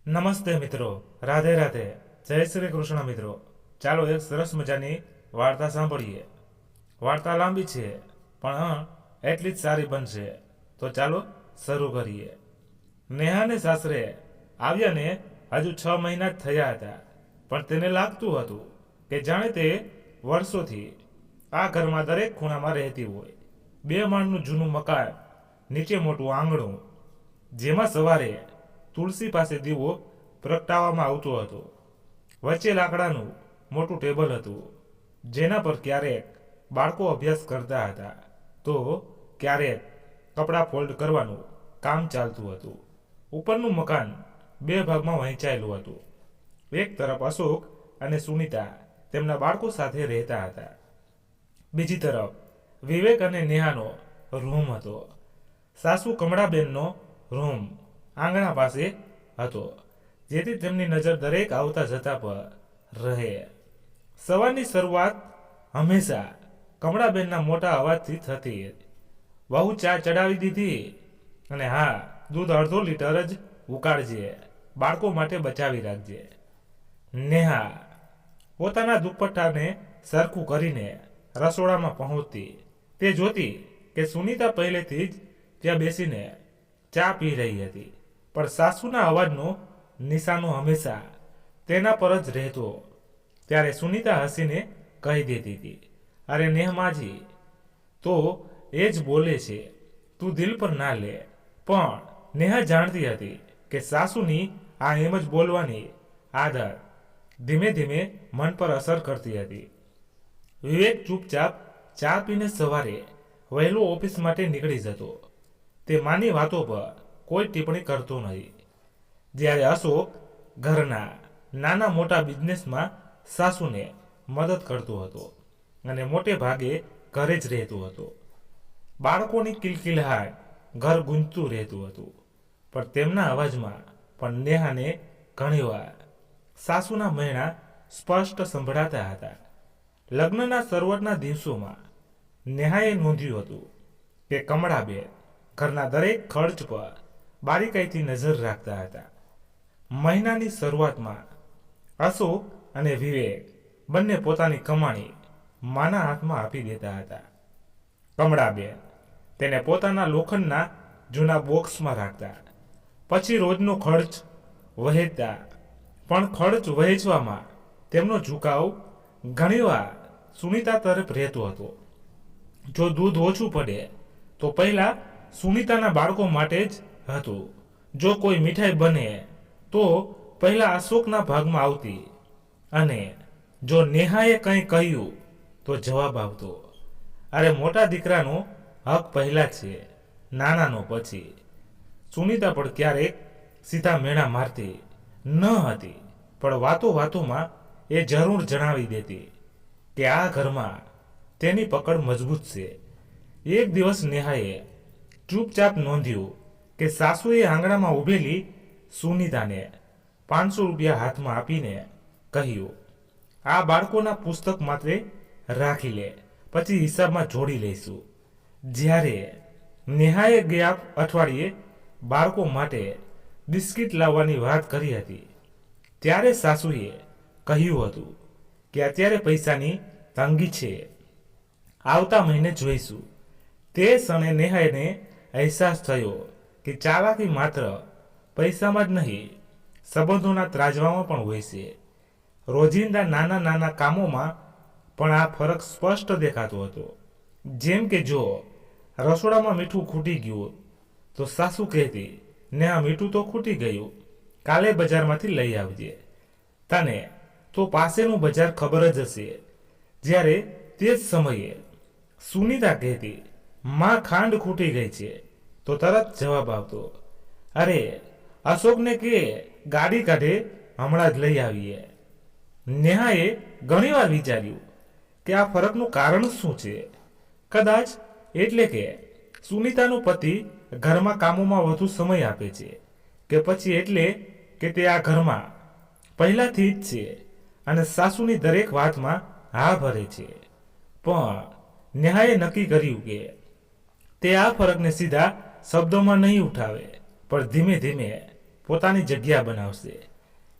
નમસ્તે મિત્રો, રાધે રાધે, જય શ્રી કૃષ્ણ મિત્રો. ચાલો એક સરસ મજાની વાર્તા સાંભળીએ. વાર્તા લાંબી છે પણ એટલી જ સારી બનશે. તો ચાલો શરૂ કરીએ. નેહાને સાસરે આવ્યાને હજુ 6 મહિના જ થયા હતા, પણ તેને લાગતું હતું કે જાણે તે વર્ષોથી આ ઘરમાં દરેક ખૂણામાં રહેતી હોય. 2 માળનું જૂનું મકાન, નીચે મોટું આંગણું, જેમાં સવારે તુલસી પાસે દીવો પ્રગટાવવામાં આવતો હતો. વચ્ચે લાકડાનું મોટું ટેબલ હતું, જેના પર ક્યારેક બાળકો અભ્યાસ કરતા હતા તો ક્યારેક કપડાં ફોલ્ડ કરવાનું કામ ચાલતું હતું. ઉપરનું મકાન 2 ભાગમાં વહેંચાયેલું હતું. એક તરફ અશોક અને સુનિતા તેમના બાળકો સાથે રહેતા હતા. બીજી તરફ વિવેક અને નેહાનો રૂમ હતો. સાસુ કમળાબેનનો રૂમ આંગણા પાસે હતો, જેથી તેમની નજર દરેક આવતા જતા પર રહે. સવારની શરૂઆત હંમેશા કમળાબેનના મોટા અવાજથી થતી. વહુ ચા ચડાવી દીધી, અને હા, દૂધ અડધો લીટર જ ઉકાળજે, બાળકો માટે બચાવી રાખજે. નેહા પોતાના દુપટ્ટાને સરખું કરીને રસોડામાં પહોંચતી. તે જોતી કે સુનિતા પહેલેથી જ ત્યાં બેસીને ચા પી રહી હતી, પણ સાસુના અવાજનો નિશાનો હંમેશા તેના પર જ રહેતો. ત્યારે સુનિતા હસીને કહી દેતી હતી, અરે નેહમાજી, તો એ જ બોલે છે, તું દિલ પર ના લે. પણ નેહા જાણતી હતી કે સાસુની આ એમ જ બોલવાની આદત ધીમે ધીમે મન પર અસર કરતી હતી. વિવેક ચૂપચાપ ચા પીને સવારે વહેલો ઓફિસ માટે નીકળી જતો. તે માની વાતો પર કોઈ ટિપ્પણી કરતો નહીં. જ્યારે અશોક ઘરના નાના મોટા બિઝનેસમાં સાસુને મદદ કરતો હતો અને મોટે ભાગે ઘરે જ રહેતો હતો. બાળકોની કિલકિલાહટ ઘર ગુંજતું રહેતું હતું, પણ તેમના અવાજમાં પણ નેહાને ઘણીવાર સાસુના મહેણા સ્પષ્ટ સંભળાતા હતા. લગ્નના શરૂઆતના દિવસોમાં નેહાએ નોંધ્યું હતું કે કમળાબેન ઘરના દરેક ખર્ચ પર બારીકાઈથી નજર રાખતા હતા. મહિનાની શરૂઆતમાં અશોક અને વિવેક બંને પોતાની કમાણી માના હાથમાં આપી દેતા હતા. કમળાબેન તેને પોતાના લોખંડના જૂના બોક્સમાં રાખતા. પછી રોજનો ખર્ચ વહેંચતા, પણ ખર્ચ વહેંચવામાં તેમનો ઝુકાવ ઘણીવાર સુનિતા તરફ રહેતો હતો. જો દૂધ ઓછું પડે તો પહેલા સુનિતાના બાળકો માટે જ હતું. જો કોઈ મીઠાઈ બને તો પહેલા અશોકના ભાગમાં આવતી, અને જો નેહાએ કંઈ કહ્યું તો જવાબ આવતો, અરે મોટા દીકરાનો હક પહેલા છે, નાનાનો પછી. સુનિતા પણ ક્યારેક સીધા મેણા મારતી ન હતી, પણ વાતો વાતોમાં એ જરૂર જણાવી દેતી કે આ ઘરમાં તેની પકડ મજબૂત છે. એક દિવસ નેહાએ ચૂપચાપ નોંધ્યું કે સાસુએ આંગણામાં ઊભેલી સુનિતાને 500 રૂપિયા હાથમાં આપીને કહ્યું, આ બાળકોના પુસ્તક માટે રાખી લે, પછી હિસાબમાં જોડી લઈશું. જ્યારે નેહાએ ગયા અઠવાડિયે બાળકો માટે બિસ્કિટ લાવવાની વાત કરી હતી, ત્યારે સાસુએ કહ્યું હતું કે અત્યારે પૈસાની તંગી છે, આવતા મહિને જોઈશું. તે ક્ષણે નેહાને અહેસાસ થયો કે ચાલાકી માત્ર પૈસામાં જ નહીં, સંબંધોના ત્રાજવામાં પણ હોય છે. રોજિંદા નાના નાના કામોમાં પણ આ ફરક સ્પષ્ટ દેખાતો હતો. જેમ કે જો રસોડામાં મીઠું ખૂટી ગયું તો સાસુ કહેતી, નેહા મીઠું તો ખૂટી ગયું, કાલે બજારમાંથી લઈ આવજે, તને તો પાસેનું બજાર ખબર જ હશે. જ્યારે તે જ સમયે સુનિતા કહેતી, માં ખાંડ ખૂટી ગઈ છે, તો તરત જવાબ આવતો, અરે અશોકને કે ગાડી કાઢે, હમણાં જ લઈ આવીએ. નેહાએ ઘણીવાર વિચાર્યું કે આ ફરકનું કારણ શું છે. કદાચ એટલે કે સુનિતાનો પતિ ઘરમાં કામોમાં વધુ સમય આપે છે, કે પછી એટલે કે તે આ ઘરમાં પહેલાથી જ છે અને સાસુની દરેક વાતમાં હા ભરે છે. પણ નેહાએ નક્કી કર્યું કે તે આ ફરકને સીધા શબ્દોમાં નહીં ઉઠાવે, પણ ધીમે ધીમે પોતાની જગ્યા બનાવશે.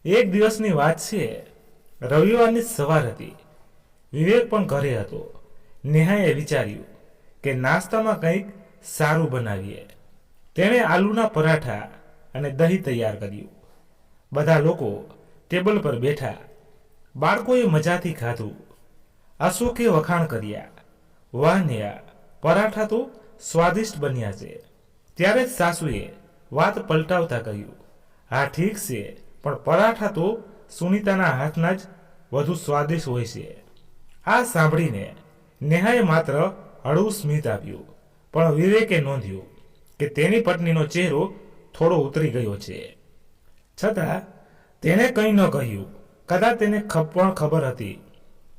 એક દિવસની વાત છે. રવિવારની સવાર હતી. વિવેક પણ ઘરે હતો. નેહાએ વિચાર્યું કે નાસ્તામાં કંઈક સારું બનાવીએ. તેણે આલુના પરાઠા અને દહીં તૈયાર કર્યું. બધા લોકો ટેબલ પર બેઠા. બાળકોએ મજાથી ખાધું. અશોકે વખાણ કર્યા, વાહ નેહા, પરાઠા તો સ્વાદિષ્ટ બન્યા છે. ત્યારે જ સાસુએ વાત પલટાવતા કહ્યું, હા ઠીક છે, પણ પરાઠા તો સુનીતાના હાથના જ વધુ સ્વાદિષ્ટ હોય છે. આ સાંભળીને નેહાએ માત્ર હળવું સ્મિત આપ્યું, પણ વિવેકે નોંધ્યું કે તેની પત્નીનો ચહેરો થોડો ઉતરી ગયો છે. છતાં તેણે કંઈ ન કહ્યું. કદાચ તેને પણ ખબર હતી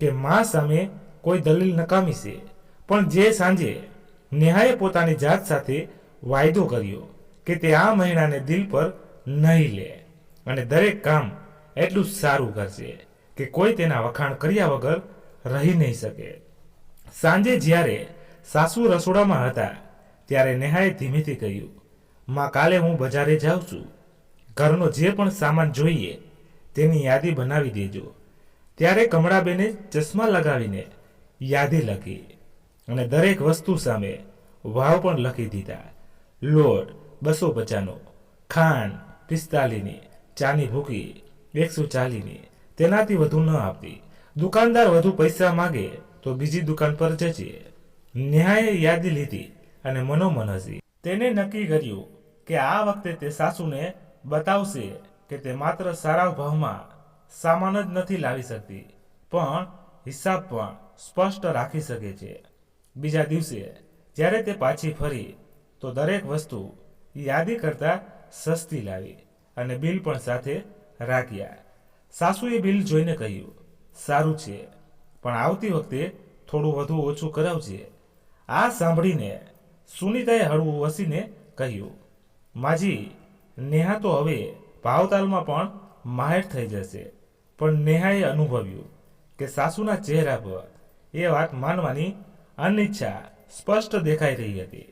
કે મા સામે કોઈ દલીલ નકામી છે. પણ જે સાંજે નેહાએ પોતાની જાત સાથે વાયદો કર્યો કે તે આ મહિનાને દિલ પર નહીં લે અને દરેક કામ એટલું સારું કરશે કે કોઈ તેના વખાણ કર્યા વગર રહી નહીં શકે. સાંજે જ્યારે સાસુ રસોડામાં હતા ત્યારે નેહાએ ધીમેથી કહ્યું, માં, કાલે હું બજારે જાઉં છું. ઘરનો જે પણ સામાન જોઈએ તેની યાદી બનાવી દેજો. ત્યારે કમળાબેને ચશ્મા લગાવીને યાદી લખી અને દરેક વસ્તુ સામે ભાવ પણ લખી દીધા. લોટ 250નો, ખાંડ 45ની, ચાની ભૂકી 140ની. તેનાથી વધુ ન આપતી. દુકાનદાર વધુ પૈસા માગે તો બીજી દુકાન પર જજે. નેહાએ યાદી લીધી અને મનોમન હસી. તેને નક્કી કર્યું કે આ વખતે તે સાસુને બતાવશે કે તે માત્ર સારા ભાવમાં સામાન જ નથી લાવી શકતી, પણ હિસાબ પણ સ્પષ્ટ રાખી શકે છે. બીજા દિવસે જ્યારે તે પાછી ફરી તો દરેક વસ્તુ યાદી કરતાં સસ્તી લાવી અને બિલ પણ સાથે રાખ્યા. સાસુએ બિલ જોઈને કહ્યું, સારું છે, પણ આવતી વખતે થોડું વધુ ઓછું કરાવજે. આ સાંભળીને સુનીતાએ હળવું હસીને કહ્યું, માજી, નેહા તો હવે ભાવતાલમાં પણ માહેર થઈ જશે. પણ નેહાએ અનુભવ્યું કે સાસુના ચહેરા પર એ વાત માનવાની અનિચ્છા સ્પષ્ટ દેખાઈ રહી હતી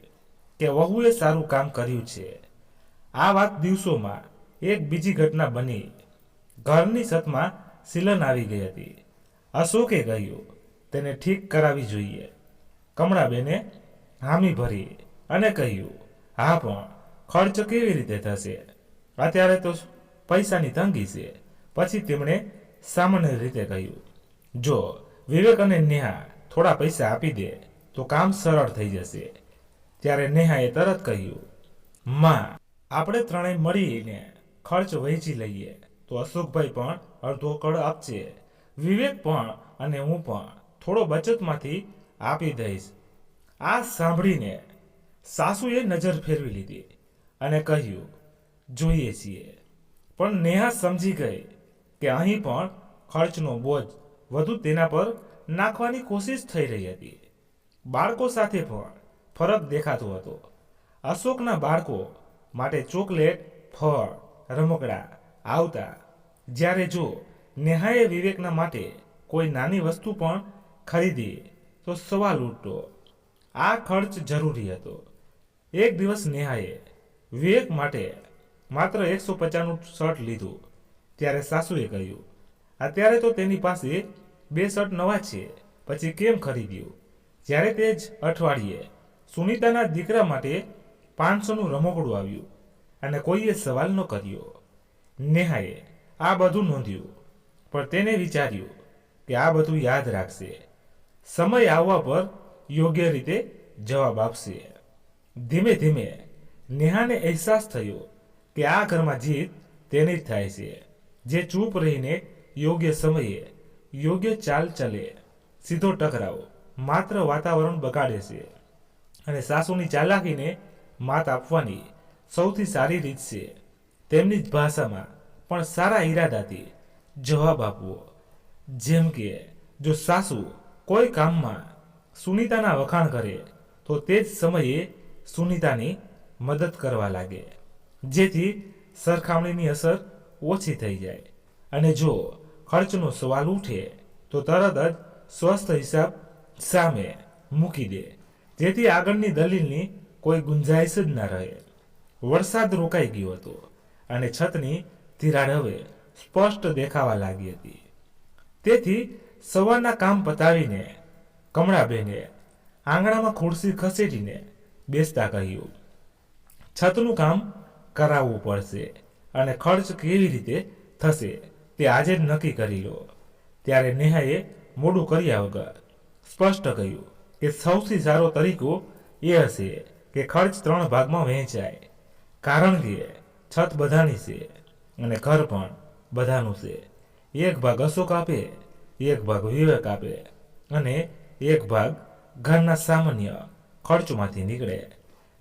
કે વહુએ સારું કામ કર્યું છે. આ વાત દિવસોમાં એક બીજી ઘટના બની. ઘરની છતમાં સિલન આવી ગઈ હતી. અશોકે કહ્યું તેને ઠીક કરાવી જોઈએ. કમળાબેને હામી ભરી અને કહ્યું, હા, પણ ખર્ચ કેવી રીતે થશે? અત્યારે તો પૈસાની તંગી છે. પછી તેમણે સામાન્ય રીતે કહ્યું, જો વિવેક અને નેહા થોડા પૈસા આપી દે તો કામ સરળ થઈ જશે. ત્યારે નેહાએ તરત કહ્યું, માં, આપણે ત્રણેય મળીને ખર્ચ વહેંચી લઈએ તો અશોકભાઈ પણ અડધો કડ આપશે, વિવેક પણ અને હું પણ થોડો બચતમાંથી આપી દઈશ. આ સાંભળીને સાસુએ નજર ફેરવી લીધી અને કહ્યું, જોઈએ છીએ. પણ નેહા સમજી ગઈ કે અહીં પણ ખર્ચનો બોજ વધુ તેના પર નાખવાની કોશિશ થઈ રહી હતી. બાળકો સાથે પણ ફરક દેખાતો હતો. અશોકના બાળકો માટે ચોકલેટ, ફળ, રમકડા આવતા, જ્યારે જો નેહાએ વિવેકના માટે કોઈ નાની વસ્તુ પણ ખરીદી તો સવાલ ઉઠતો. આ ખર્ચ જરૂરી હતો. એક દિવસ નેહાએ વિવેક માટે માત્ર 150નું શર્ટ લીધું. ત્યારે સાસુએ કહ્યું, અત્યારે તો તેની પાસે 2 શર્ટ નવા છે, પછી કેમ ખરીદ્યું? જ્યારે તે જ અઠવાડિયે સુનીતાના દીકરા માટે 500નું રમકડું આવ્યું અને કોઈએ સવાલ ન કર્યો. નેહાએ આ બધું નોંધ્યું, પણ તેને વિચાર્યું કે આ બધું યાદ રાખશે. સમય આવવા પર યોગ્ય રીતે જવાબ આપશે. ધીમે ધીમે નેહાને અહેસાસ થયો કે આ ઘરમાં જીત તેની જ થાય છે, જે ચૂપ રહીને યોગ્ય સમયે યોગ્ય ચાલ ચાલે. સીધો ટકરાવ માત્ર વાતાવરણ બગાડે છે અને સાસુની ચાલાકીને માત આપવાની સૌથી સારી રીત છે તેમની જ ભાષામાં પણ સારા ઈરાદાથી જવાબ આપવો. જેમ કે જો સાસુ કોઈ કામમાં સુનીતાના વખાણ કરે તો તે જ સમયે સુનીતાની મદદ કરવા લાગે, જેથી સરખામણીની અસર ઓછી થઈ જાય. અને જો ખર્ચનો સવાલ ઉઠે તો તરત જ સ્વસ્થ હિસાબ સામે મૂકી દે, જેથી આગળની દલીલની કોઈ ગુંજાઈશ જ ન રહે. વરસાદ રોકાઈ ગયો હતો અને છતની તિરાડ હવે સ્પષ્ટ દેખાવા લાગી હતી. તેથી સવારના કામ પતાવીને કમળાબેને આંગણામાં ખુરશી ખસેડીને બેસતા કહ્યું, છતનું કામ કરાવવું પડશે અને ખર્ચ કેવી રીતે થશે તે આજે જ નક્કી કરી લો. ત્યારે નેહાએ મોડું કર્યા વગર સ્પષ્ટ કહ્યું કે સૌથી સારો તરીકો એ હશે કે ખર્ચ 3 ભાગમાં વહેંચાય, કારણ કે છત બધાની છે અને ઘર પણ બધાનું છે. એક ભાગ અશોક આપે, એક ભાગ વિવેક આપે અને એક ભાગ ઘરના સામાન્ય ખર્ચમાંથી નીકળે,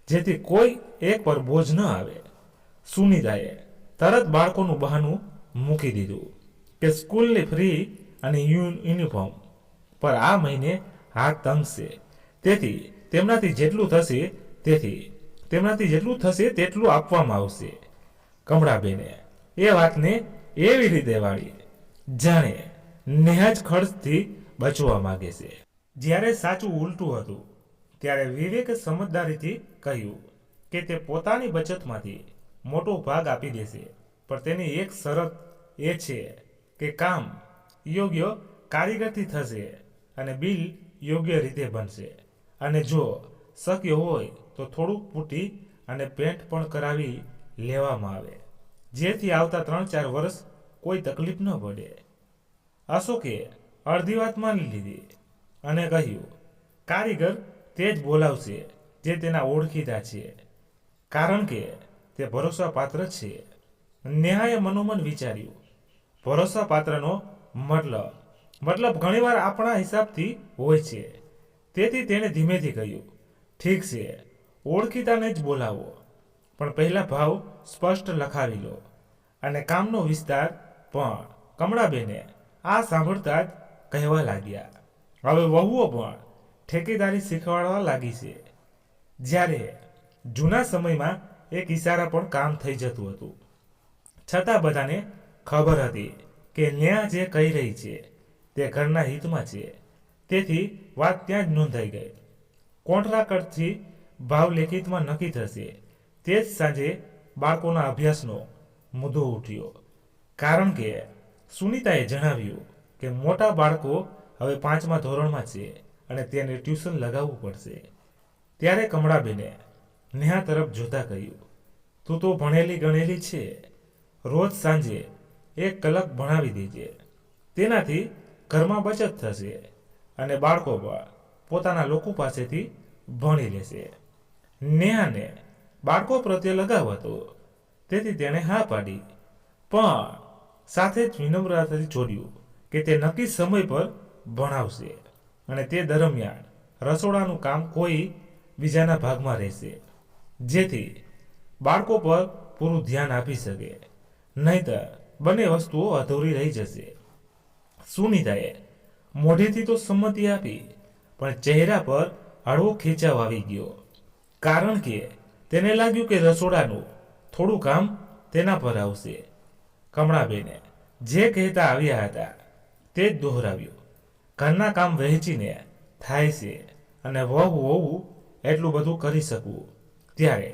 જેથી કોઈ એક પર બોજ ન આવે. સુનીતાએ તરત બાળકોનું બહાનું મૂકી દીધું કે સ્કૂલની ફ્રી અને યુનિફોર્મ પર આ મહિને હાથ તંગ છે, તેથી તેમનાથી જેટલું થશે તેટલું આપવામાં આવશે. કમળાબેને એ વાતને એવી રીતે વાળી જાણે નેહા જ ખર્ચથી બચવા માંગે છે. જ્યારે સાચું ઉલટું હતું ત્યારે વિવેકે સમજદારીથી કહ્યું કે તે પોતાની બચતમાંથી મોટો ભાગ આપી દેશે, પણ તેની એક શરત એ છે કે કામ યોગ્ય કારીગરથી થશે અને બિલ યોગ્ય રીતે બનશે, અને જો શક્ય હોય તો થોડુંક પુટ્ટી અને પેન્ટ પણ કરાવી લેવામાં આવે, જેથી આવતા 3-4 વર્ષ કોઈ તકલીફ ન પડે. અશોકે અડધી વાત માની લીધી અને કહ્યું, કારીગર તે જ બોલાવશે જે તેના ઓળખીતા છે, કારણ કે તે ભરોસાપાત્ર છે. નેહાએ મનોમન વિચાર્યું, ભરોસાપાત્રનો મતલબ ઘણીવાર આપણા હિસાબથી હોય છે. તેથી તેણે ધીમેથી કહ્યું, ઠીક છે, ઓળખીતાને જ બોલાવો, પણ પહેલા ભાવ સ્પષ્ટ લખાવી લો અને કામનો વિસ્તાર પણ. કમળાબેને આ સાંભળતા જ કહેવા લાગ્યા, હવે વહુઓ પણ ઠેકેદારી શીખવાડવા લાગી છે. જ્યારે જૂના સમયમાં એક ઈશારા પણ કામ થઈ જતું હતું, છતાં બધાને ખબર હતી કે નેહા જે કહી રહી છે તે ઘરના હિતમાં છે. તેથી વાત ત્યાં જ નોંધાઈ ગઈ. કોન્ટ્રાક્ટરથી ભાવ લેખિતમાં નક્કી થશે. તે જ સાંજે બાળકોના અભ્યાસનો મુદ્દો ઉઠ્યો, કારણ કે સુનીતાએ જણાવ્યું કે મોટા બાળકો હવે 5મા ધોરણમાં છે અને તેને ટ્યુશન લગાવવું પડશે. ત્યારે કમળાબેને નેહા તરફ જોતા કહ્યું, તું તો ભણેલી ગણેલી છે, રોજ સાંજે 1 કલાક ભણાવી દેજે, તેનાથી ઘરમાં બચત થશે અને બાળકો પણ પોતાના લોકો પાસેથી ભણી લેશે. નેહાને બાળકો પ્રત્યે લગાવ હતો, તેથી તેણે હા પાડી, પણ સાથે જ વિનમ્રતાથી જોડ્યું કે તે નક્કી સમય પર ભણાવશે અને તે દરમિયાન રસોડાનું કામ કોઈ બીજાના ભાગમાં રહેશે, જેથી બાળકો પર પૂરું ધ્યાન આપી શકે, નહીંતર બંને વસ્તુઓ અધૂરી રહી જશે. સુનીતાએ મોઢેથી તો સંમતિ આપી, પણ ચહેરા પર હળવો ખેંચાવ આવી ગયો, કારણ કે તેને લાગ્યું કે રસોડાનું થોડું કામ તેના પર આવશે. કમળાબેને જે કહેતા આવ્યા હતા તે જ દોહરાવ્યું, ઘરના કામ વહેંચીને થાય છે અને વહુ એટલું બધું કરી શકવું. ત્યારે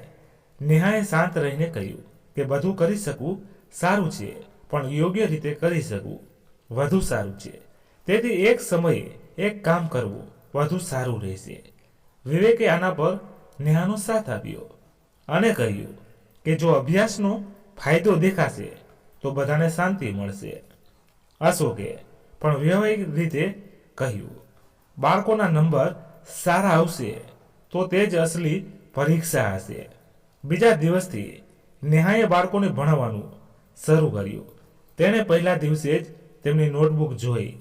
નેહાએ શાંત રહીને કહ્યું કે બધું કરી શકવું સારું છે, પણ યોગ્ય રીતે કરી શકવું વધુ સારું છે. તેથી એક સમયે એક કામ કરવું વધુ સારું રહેશે. વિવેકે આના પર નેહાનો સાથ આપ્યો અને કહ્યું કે જો અભ્યાસનો ફાયદો દેખાશે તો બધાને શાંતિ મળશે. અશોકે પણ વ્યવહારિક રીતે કહ્યું, બાળકોના નંબર સારા આવશે તો તે જ અસલી પરીક્ષા હશે. બીજા દિવસથી નેહાએ બાળકોને ભણાવવાનું શરૂ કર્યું. તેણે પહેલા દિવસે જ તેમની નોટબુક જોઈ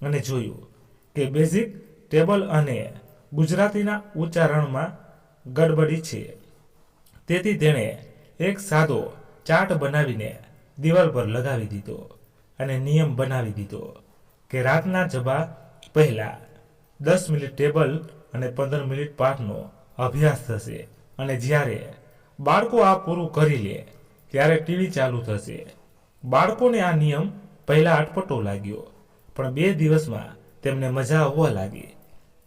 અને જોયું કે બેઝિક ટેબલ અને ગુજરાતીના ઉચ્ચારણમાં ગડબડી છે. તેથી તેણે એક સાદો ચાર્ટ બનાવીને દિવાલ પર લગાવી દીધો અને નિયમ બનાવી દીધો કે રાતના જવા પહેલા 10 મિનિટ ટેબલ અને 15 મિનિટ પાઠનો અભ્યાસ થશે, અને જ્યારે બાળકો આ પૂરું કરી લે ત્યારે ટીવી ચાલુ થશે. બાળકોને આ નિયમ પહેલા અટપટો લાગ્યો, પણ 2 દિવસમાં તેમને મજા આવવા લાગી,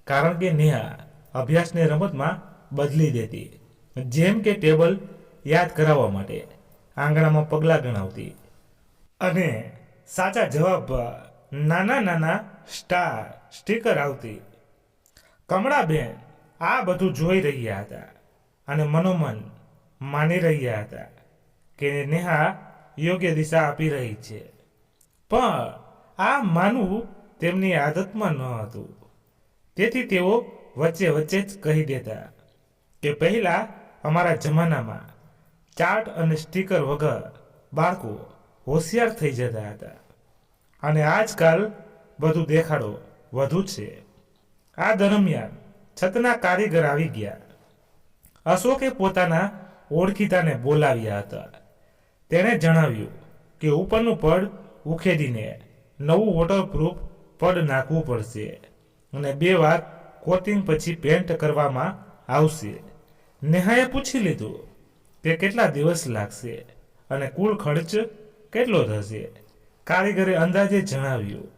કારણ કે નેહા અભ્યાસને રમતમાં બદલી દેતી, જેમ કે ટેબલ યાદ કરાવવા માટે આંગણામાં પગલાં ગણાવતી અને સાચા જવાબ નાના નાના સ્ટીકર આવતી. કમળાબેન આ બધું જોઈ રહ્યા હતા અને મનોમન માની રહ્યા હતા કે નેહા યોગ્ય દિશા આપી રહી છે, પણ આ માનવું તેમની આદતમાં ન હતું. તેથી તેઓ વચ્ચે વચ્ચે જ કહી દેતા કે પહેલા અમારા જમાનામાં ચાર્ટ અને સ્ટીકર વગર બાળકો હોશિયાર થઈ જતા હતા અને આજકાલ બધું દેખાડો વધુ છે. આ દરમિયાન છતના કારીગર આવી ગયા. અશોકે પોતાના ઓળખીતાને બોલાવ્યા હતા. તેણે જણાવ્યું કે ઉપરનું પડ ઉખેડીને નવું વોટરપ્રૂફ પડ નાખવું પડશે અને 2 વાર કોટિંગ પછી પેન્ટ કરવામાં આવશે. નેહાએ પૂછી લીધું કે કેટલા દિવસ લાગશે અને કુલ ખર્ચ કેટલો થશે. કારીગરે અંદાજે જણાવ્યું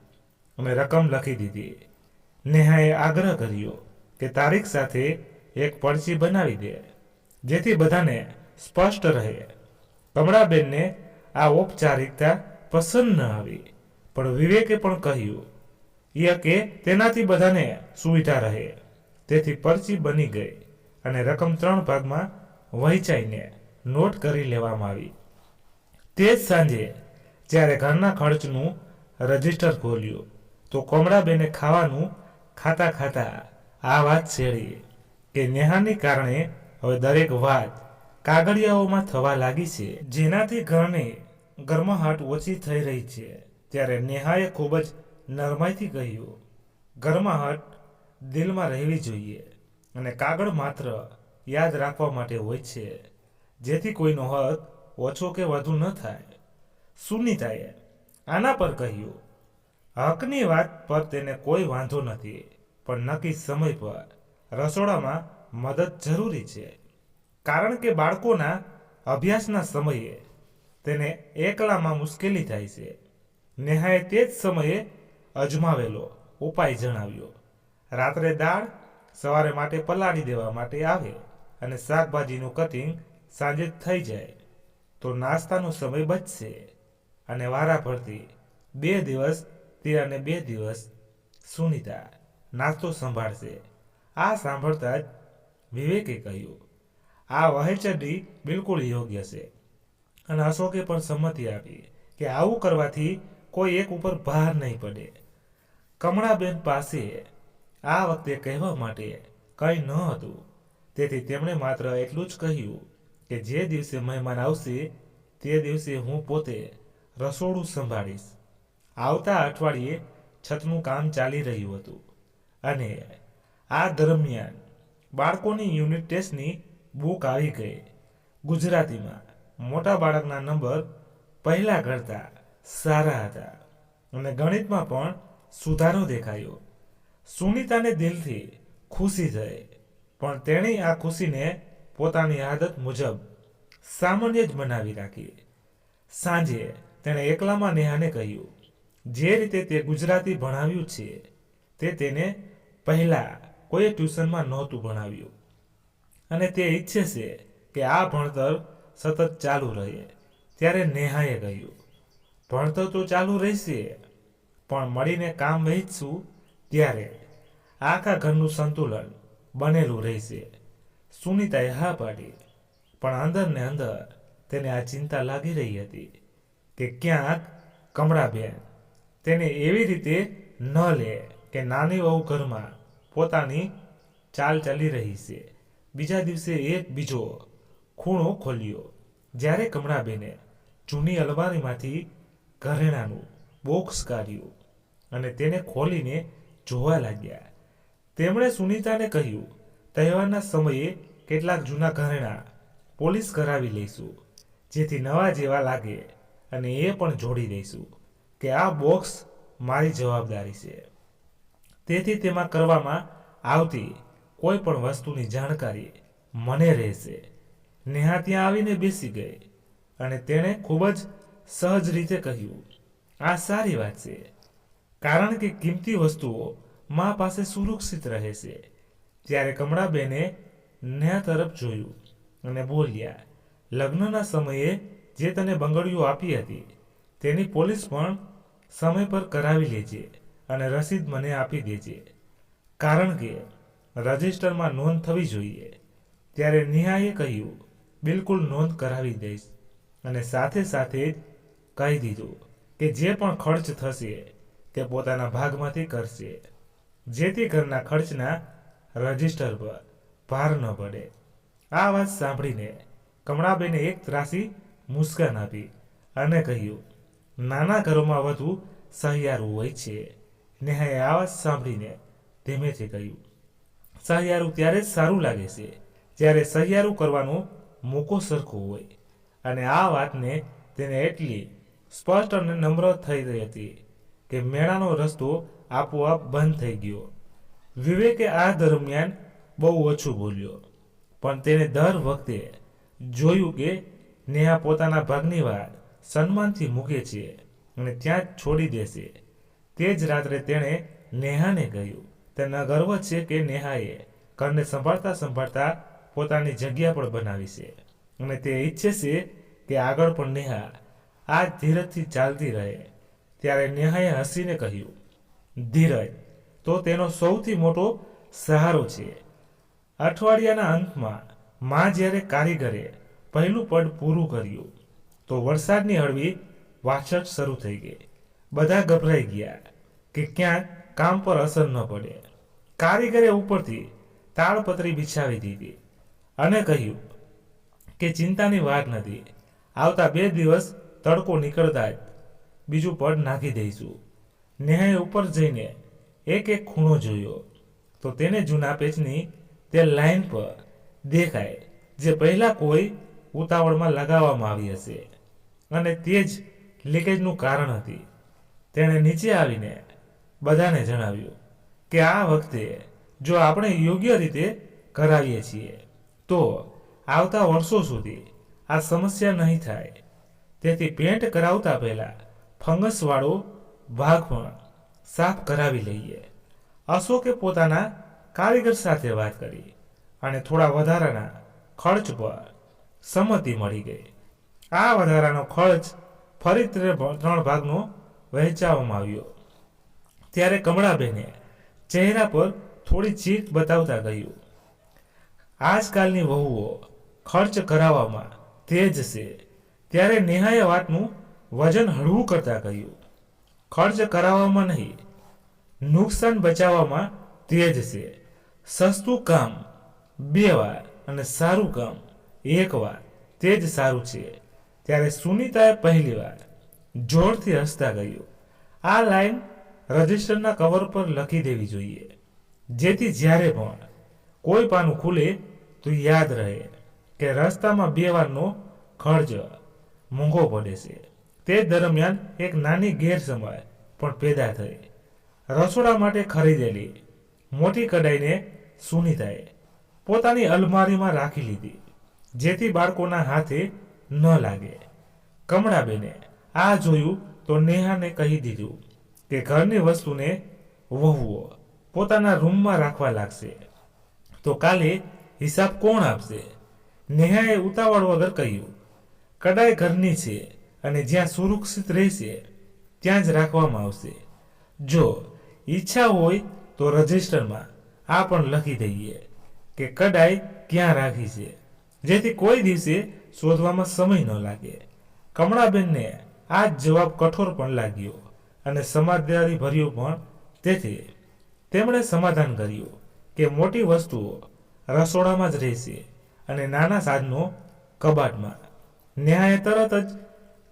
અને રકમ લખી દીધી. નેહાએ આગ્રહ કર્યો કે તારીખ સાથે એક પડચી બનાવી દે, જેથી બધાને સ્પષ્ટ રહે. કમળાબેનને આ ઔપચારિકતા પસંદ ન આવી, પણ વિવેકે પણ કહ્યું કે તેનાથી બધાને સુવિધા રહે. તેથી પડચી બની ગઈ અને રકમ 3 ભાગમાં વહેંચાઈને નોટ કરી લેવામાં આવી. તે જ સાંજે જ્યારે ઘરના ખર્ચનું રજિસ્ટર ખોલ્યું તો કમળાબેને ખાવાનું ખાતા ખાતા આ વાત છેડી કે નેહાની કારણે હવે દરેક વાત કાગળિયાઓમાં થવા લાગી છે, જેનાથી ઘરની ગરમાહટ ઓછી થઈ રહી છે. ત્યારે નેહાએ ખૂબ જ નરમાઈથી કહ્યું, ગરમાહટ દિલમાં રહેવી જોઈએ અને કાગળ માત્ર યાદ રાખવા માટે હોય છે, જેથી કોઈનો હક ઓછો કે વધુ ન થાય. સુનીતાએ આના પર કહ્યું, હકની વાત પર તેને કોઈ વાંધો નથી, પણ નક્કી સમય પર રસોડામાં મદદ જરૂરી છે, કારણ કે બાળકોના અભ્યાસના સમયે તેને એકલામાં મુશ્કેલી થાય છે. નેહાએ તે જ સમયે અજમાવેલો ઉપાય જણાવ્યો. રાત્રે દાળ સવારે માટે પલાળી દેવા માટે આવે અને શાકભાજીનું કટિંગ સાંજે થઈ જાય તો નાસ્તાનો સમય બચશે અને વારાફરતી 2 દિવસ તે અને 2 દિવસ સુનીતા નાસ્તો સંભાળશે. આ સાંભળતા જ વિવેકે કહ્યું, આ વહેંચણી બિલકુલ યોગ્ય છે અને અશોકે પણ સંમતિ આપી કે આવું કરવાથી કોઈ એક ઉપર ભાર નહીં પડે. કમળાબેન પાસે આ વખતે કહેવા માટે કંઈ ન હતું, તેથી તેમણે માત્ર એટલું જ કહ્યું કે જે દિવસે મહેમાન આવશે તે દિવસે હું પોતે રસોડું સંભાળીશ. આવતા અઠવાડિયે છતનું કામ ચાલી રહ્યું હતું અને આ દરમિયાન બાળકોની યુનિટ ટેસ્ટની બુક આવી ગઈ. ગુજરાતીમાં મોટા બાળકના નંબર પહેલા કરતાં સારા હતા અને ગણિતમાં પણ સુધારો દેખાયો. સુનીતાને દિલથી ખુશી થઈ, પણ તેણે આ ખુશીને પોતાની આદત મુજબ સામાન્ય જ બનાવી રાખી. સાંજે તેણે એકલામાં નેહાને કહ્યું, જે રીતે તે ગુજરાતી ભણાવ્યું છે તે તેને પહેલાં કોઈ ટ્યુશનમાં નહોતું ભણાવ્યું અને તે ઈચ્છે છે કે આ ભણતર સતત ચાલુ રહે. ત્યારે નેહાએ કહ્યું, ભણતર તો ચાલુ રહેશે, પણ મળીને કામ વહેંચશું ત્યારે આખા ઘરનું સંતુલન બનેલું રહેશે. સુનીતાએ હા પાડી, પણ અંદર ને અંદર તેને આ ચિંતા લાગી રહી હતી કે ક્યાંક કમળાબેન તેને એવી રીતે ન લે કે નાની વહુ ઘરમાં પોતાની ચાલ ચાલી રહી છે. બીજા દિવસે એક બીજો ખૂણો ખોલ્યો જ્યારે કમળાબેને જૂની અલમારીમાંથી ઘરેણાંનું બોક્સ કાઢ્યું અને તેને ખોલીને જોવા લાગ્યા. તેમણે સુનીતાને કહ્યું, તહેવારના સમયે કેટલાક જૂના ઘરેણાં પોલિશ કરાવી લઈશું, જેથી નવા જેવા લાગે અને એ પણ જોડી દઈશું કે આ બોક્સ મારી જવાબદારી છે. તેથી તેમાં કરવામાં આવતી કોઈ પણ વસ્તુની જાણકારી મને રહેશે. નેહા ત્યાં આવીને બેસી ગઈ અને તેણે ખૂબ જ સહજ રીતે કહ્યું, આ સારી વાત છે, કારણ કે કિંમતી વસ્તુઓ મા પાસે સુરક્ષિત રહે છે. ત્યારે કમળાબેને નેહા તરફ જોયું અને બોલ્યા, લગ્નના સમયે જે તને બંગડીઓ આપી હતી તેની પોલીસ પણ સમય પર કરાવી લેજે અને રસીદ મને આપી દેજે, કારણ કે રજિસ્ટરમાં નોંધ થવી જોઈએ. ત્યારે નેહાએ કહ્યું, બિલકુલ નોંધ કરાવી દઈશ, અને સાથે સાથે જ કહી દીધું કે જે પણ ખર્ચ થશે તે પોતાના ભાગમાંથી કરશે, જેથી ઘરના ખર્ચના રજિસ્ટર પર ભાર ન પડે. આ વાત સાંભળીને કમળાબેને એક ત્રાસી મુસ્કાન આપી અને કહ્યું, નાના ઘરોમાં વધુ સહિયારું હોય છે. નેહાએ આ વાત સાંભળીને ધીમેથી કહ્યું, સહિયારું ત્યારે જ સારું લાગે છે જ્યારે સહિયારું કરવાનો મોકો સરખો હોય. અને આ વાતને તેને એટલી સ્પષ્ટ અને નમ્ર થઈ રહી હતી કે મેળાનો રસ્તો આપોઆપ બંધ થઈ ગયો. વિવેકે આ દરમિયાન બહુ ઓછું બોલ્યો, પણ તેને દર વખતે જોયું કે નેહા પોતાના ભાગની વાત સન્માનથી મૂકે છે અને ત્યાં જ છોડી દેશે. તે જ રાત્રે તેણે નેહાને કહ્યું, તેને ગર્વ છે કે નેહાએ ઘરને સંભાળતા સંભાળતા પોતાની જગ્યા પણ બનાવી છે, અને તે ઈચ્છે છે કે આગળ પણ નેહા આ ધીરજથી ચાલતી રહે. ત્યારે નેહાએ હસીને કહ્યું, ધીરજ તો તેનો સૌથી મોટો સહારો છે. અઠવાડિયાના અંતમાં માં જ્યારે કારીગરે પહેલું પડ પૂરું કર્યું તો વરસાદની હળવી વાછટ શરૂ થઈ ગઈ. બધા ગભરાઈ ગયા કે ક્યાંક કામ પર અસર ન પડે. કારીગરે ઉપરથી તાળપત્રી બિછાવી દીધી અને કહ્યું કે ચિંતાની વાત નથી, આવતા 2 દિવસ તડકો નીકળતા જ બીજું પડ નાખી દઈશું. નેહાએ ઉપર જઈને એક એક ખૂણો જોયો તો તેને જૂના પેચની તે લાઈન પર દેખાય જે પહેલા કોઈ ઉતાવળમાં લગાવવામાં આવી હશે, અને તે જ લીકેજનું કારણ હતી. તેણે નીચે આવીને બધાને જણાવ્યું કે આ વખતે જો આપણે યોગ્ય રીતે કરાવીએ છીએ તો આવતા વર્ષો સુધી આ સમસ્યા નહીં થાય. તેથી પેન્ટ કરાવતા પહેલા ફંગસવાળો ભાગ પણ સાફ કરાવી લઈએ. અશોકે પોતાના કારીગર સાથે વાત કરી અને થોડા વધારાના ખર્ચ પર સંમતિ મળી ગઈ. આ વધારાનો ખર્ચ ફરી 3 ભાગનો વહેંચવામાં આવ્યો. ત્યારે કમળાબેને ચહેરા પર થોડી ચીક બતાવતા કહ્યું, આજકાલની વહુઓ ખર્ચ કરાવવામાં તેજ છે. ત્યારે નેહાએ વાતનું વજન હળવું કરતા કહ્યું, ખર્ચ કરાવવામાં નહીં, નુકસાન બચાવવામાં તેજ છે. સસ્તું કામ 2 વાર અને સારું કામ 1 વાર, તે જ સારું છે. ત્યારે સુનીતાએ પહેલી વાર જોરથી હસતા કહ્યું, આ લાઈન રજિસ્ટરના કવર પર લખી દેવી જોઈએ, જેથી જ્યારે પણ કોઈ પાનું ખુલે તો યાદ રહે કે રસ્તામાં 2 વારનો ખર્ચ મોંઘો પડે છે. તે દરમિયાન એક નાની ગેરસમજ પણ પેદા થઈ. રસોડા માટે ખરીદેલી મોટી કડાઈને સુનીતાએ પોતાની અલમારીમાં રાખી લીધી, જેથી બાળકોના હાથે ન લાગે. કમળાબેને આ જોયું તો નેહાને કહી દીધું કે ઘરની વસ્તુને વહુઓ પોતાના રૂમમાં રાખવા લાગશે તો કાલે હિસાબ કોણ આપશે? નેહાએ ઉતાવળ વગર કહ્યું, કડાઈ ઘરની છે અને જ્યાં સુરક્ષિત રહેશે ત્યાં જ રાખવામાં આવશે. જો ઈચ્છા હોય તો રજિસ્ટરમાં આ પણ લખી દઈએ કે કડાઈ ક્યાં રાખી છે, જેથી કોઈ દિવસે શોધવામાં સમય ન લાગે. કમળાબેનને આ જવાબ કઠોર પણ લાગ્યો અને સમજદારી ભર્યો પણ. તેથી તેમણે સમાધાન કર્યું કે મોટી વસ્તુઓ રસોડામાં જ રહેશે અને નાના સાધનો કબાટમાં. નેહાએ તરત જ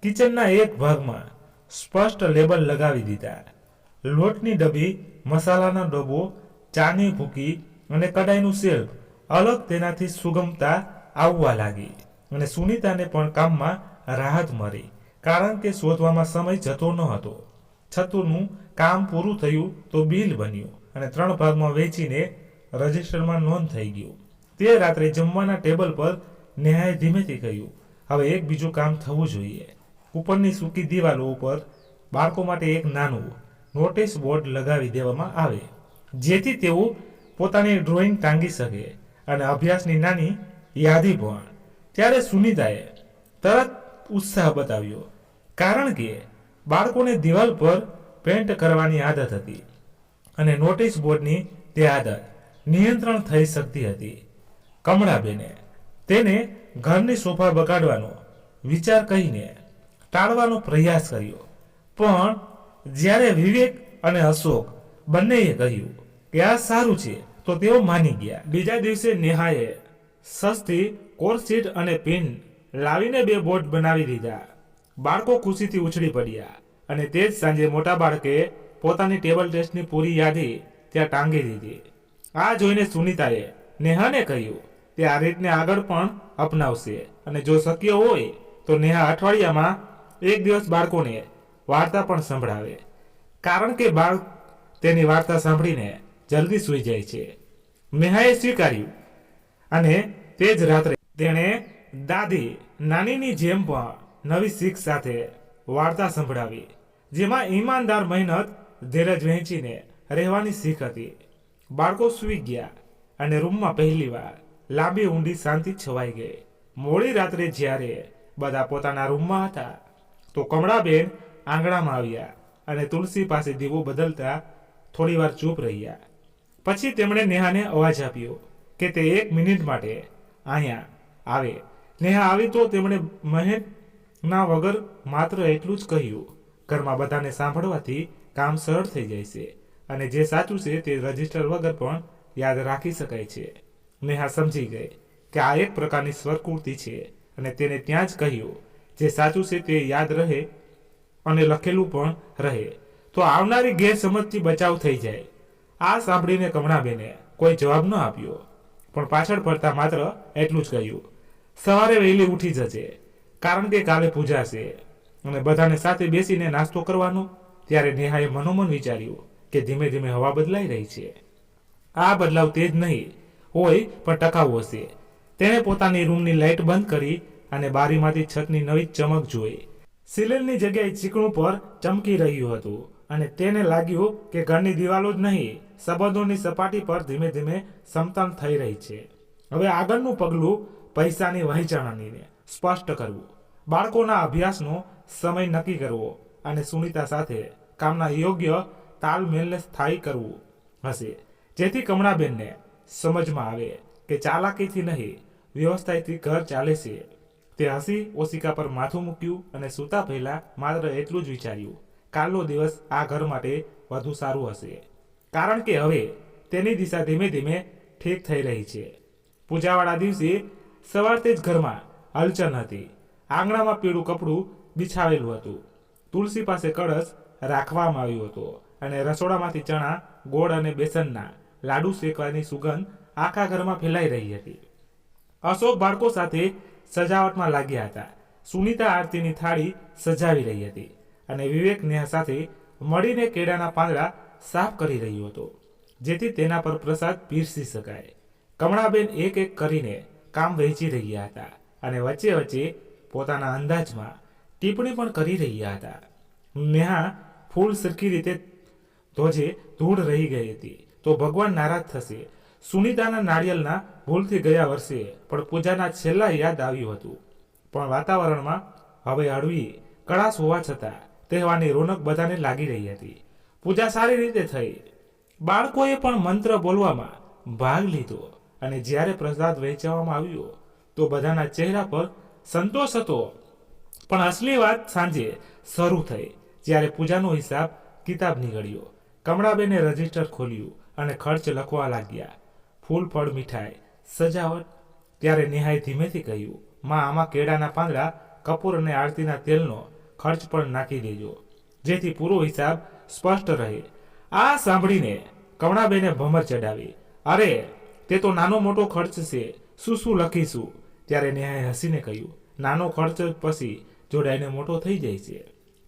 કિચનના એક ભાગમાં સ્પષ્ટ લેબલ લગાવી દીધા. લોટની ડબ્બી, મસાલાનો ડબ્બો, ચાની ભૂકી અને કડાઈનું શેલ્ફ અલગ. તેનાથી સુગમતા આવવા લાગી અને સુનીતાને પણ કામમાં રાહત મળી, કારણ કે શોધવામાં સમય જતો ન હતો. છતુંનું કામ પૂરું થયું તો બિલ બન્યું અને 3 ભાગમાં વેચીને રજિસ્ટરમાં નોંધ થઈ ગયું. તે રાત્રે જમવાના ટેબલ પર નેહાએ ધીમેથી કહ્યું, હવે એક બીજું કામ થવું જોઈએ. ઉપરની સૂકી દિવાલો ઉપર બાળકો માટે એક નાનું નોટિસ બોર્ડ લગાવી દેવામાં આવે, જેથી તેઓ પોતાની ડ્રોઈંગ ટાંગી શકે અને અભ્યાસની નાની યાદી પણ. ત્યારે સુનીતાએ તરત ઉત્સાહ બતાવ્યો, કારણ કે બાળકોને દિવાલ પર પેન્ટ કરવાની આદત હતી અને નોટિસ બોર્ડની તે આદત નિયંત્રણ થઈ શકતી હતી. કમળાબેને તેને ઘરની શોભા બગાડવાનો વિચાર કહીને ટાળવાનો પ્રયાસ કર્યો, પણ જ્યારે વિવેક અને અશોક બંનેએ કહ્યું કે આ સારું છે તો તેઓ માની ગયા. બીજા દિવસે નેહાએ સસ્તી કોરસીટ અને પિન લાવીને 2 બોર્ડ બનાવી દીધા. બાળકો ખુશીથી ઉછળી પડ્યા અને તે જ સાંજે મોટા બાળકે પોતાની ટેબલ ટેસ્ટની પૂરી યાદી ત્યાં ટાંગી દીધી. આ જોઈને સુનીતાએ નેહાને કહ્યું તે આ રીતને આગળ પણ અપનાવશે અને જો શક્ય હોય તો નેહા અઠવાડિયામાં 1 દિવસ બાળકોને વાર્તા પણ સંભળાવે, કારણ કે બાળક તેની વાર્તા સાંભળીને જલ્દી સૂઈ જાય છે. નેહાએ સ્વીકાર્યું અને તે જ રાત્રે તેણે દાદી નાનીની જેમ પણ નવી શીખ સાથે વાર્તા સંભળાવી, જેમાં ઈમાનદાર, મહેનત, ધીરજ વહેંચીને રહેવાની શીખ હતી. બાળકો સૂઈ ગયા અને રૂમમાં પહેલીવાર લાંબી ઊંડી શાંતિ છવાઈ ગઈ. મોડી રાત્રે જ્યારે બધા પોતાના રૂમમાં હતા તો કમળાબેન આંગણામાં આવ્યા અને તુલસી પાસે દીવો બદલતા થોડીવાર ચૂપ રહ્યા. પછી તેમણે નેહાને અવાજ આપ્યો કે તે 1 મિનિટ માટે અહીંયા આવે. નેહા આવી તો તેમણે મહેનતના વગર માત્ર એટલું જ કહ્યું, ઘરમાં બધાને સાંભળવાથી કામ સરળ થઈ જાય છે અને જે સાચું છે તે રજિસ્ટર વગર પણ યાદ રાખી શકાય છે. નેહા સમજી ગઈ કે આ એક પ્રકારની સ્વરકૃતિ છે અને તેને ત્યાં જ કહ્યું, જે સાચું છે તે યાદ રહે અને લખેલું પણ રહે તો આવનારી ગેરસમજથી બચાવ થઈ જાય. આ સાંભળીને કમળાબેને કોઈ જવાબ ન આપ્યો, પણ પાછળ પડતા માત્ર એટલું જ કહ્યું, સવારે વહેલી ઉઠી જશે કારણ કે કાલે પૂજા છે અને બધાને સાથે બેસીને નાસ્તો કરવાનો. ત્યારે નેહાએ મનોમન વિચાર્યું કે ધીમે ધીમે હવા બદલાઈ રહી છે. આ બદલાવ તેજ નહીં હોય પણ ટકાઉ હશે. તેણે પોતાની રૂમની લાઇટ બંધ કરી અને બારીમાંથી છતની નવી ચમક જોઈ. સિલિંગની જગ્યાએ ચીકણું પર ચમકી રહ્યું હતું અને તેને લાગ્યું કે ઘરની દિવાલો જ નહીં, સંબંધોની સપાટી પર ધીમે ધીમે સમતલ થઈ રહી છે. હવે આગળનું પગલું પૈસાની વહેંચણીને સ્પષ્ટ કરવું, બાળકોના અભ્યાસનો સમય નક્કી કરવો અને સુનીતા સાથે કામના યોગ્ય તાલમેલને સ્થાયી કરવું હશે, જેથી કમળાબેનને સમજમાં આવે કે ચાલાકીથી નહીં, વ્યવસ્થાથી ઘર ચાલે છે. તે હસી ઓશિકા પર માથું મૂક્યું અને સૂતા પહેલા માત્ર એટલું જ વિચાર્યું, કાલનો દિવસ આ ઘર માટે વધુ સારું હશે, કારણ કે હવે તેની દિશા ધીમે ધીમે ઠીક થઈ રહી છે. પૂજાવાળા દિવસે સવારથી જ ઘરમાં હલચલ હતી. આંગણામાં પીળું કપડું બિછાવેલું હતું, તુલસી પાસે કળશ રાખવામાં આવ્યો હતો અને રસોડામાંથી ચણા, ગોળ અને બેસનના લાડુ શેકવાની સુગંધ આખા ઘરમાં ફેલાઈ રહી હતી. અશોક બાળકો સાથે સજાવટમાં લાગ્યા હતા. સુનીતા આરતીની થાળી સજાવી રહી હતી અને વિવેક નેહા સાથે મળીને કેળાના પાંદડા સાફ કરી રહ્યો હતો, જેથી તેના પર પ્રસાદ પીરસી શકાય. કમળાબેન એક એક કરીને કામ વહેંચી રહ્યા હતા અને વચ્ચે વચ્ચે પોતાના અંદાજમાં ટિપ્પણી પણ કરી રહ્યા હતા. નેહા ફૂલ સરખી રીતે ધોજે ધૂળ રહી ગઈ હતી તો ભગવાન નારાજ થશે. સુનીતાના નાળિયેરના ભૂલથી ગયા વર્ષે પણ પૂજાના છેલ્લા યાદ આવ્યું હતું, પણ વાતાવરણમાં હવે હળવી કળાશ હોવા છતાં તહેવારની રોનક બધાને લાગી રહી હતી. પૂજા સારી રીતે થઈ. બાળકોએ પણ મંત્ર બોલવામાં ભાગ લીધો અને જ્યારે પ્રસાદ વહેંચવામાં આવ્યો તો બધાના ચહેરા પર સંતોષ હતો. પણ અસલી વાત સાંજે શરૂ થઈ, જ્યારે પૂજાનો હિસાબ કિતાબ નીકળ્યો. કમળાબેને રજિસ્ટર ખોલ્યું અને ખર્ચ લખવા લાગ્યા. ફૂલ, ફળ, મીઠાઈ, સજાવટ. ત્યારે નેહાએ ધીમેથી કહ્યું, માં, આમાં કેળાના પાંદડા, કપૂર અને આરતીના તેલનો ખર્ચ પણ નાખી દેજો, જેથી પૂરો હિસાબ સ્પષ્ટ રહે. આ સાંભળીને કમળાબેને ભમર ચડાવી, અરે તે તો નાનો મોટો ખર્ચ છે, શું શું લખીશું? ત્યારે નેહાએ હસીને કહ્યું, નાનો ખર્ચ પછી જોડાઈને મોટો થઈ જાય છે,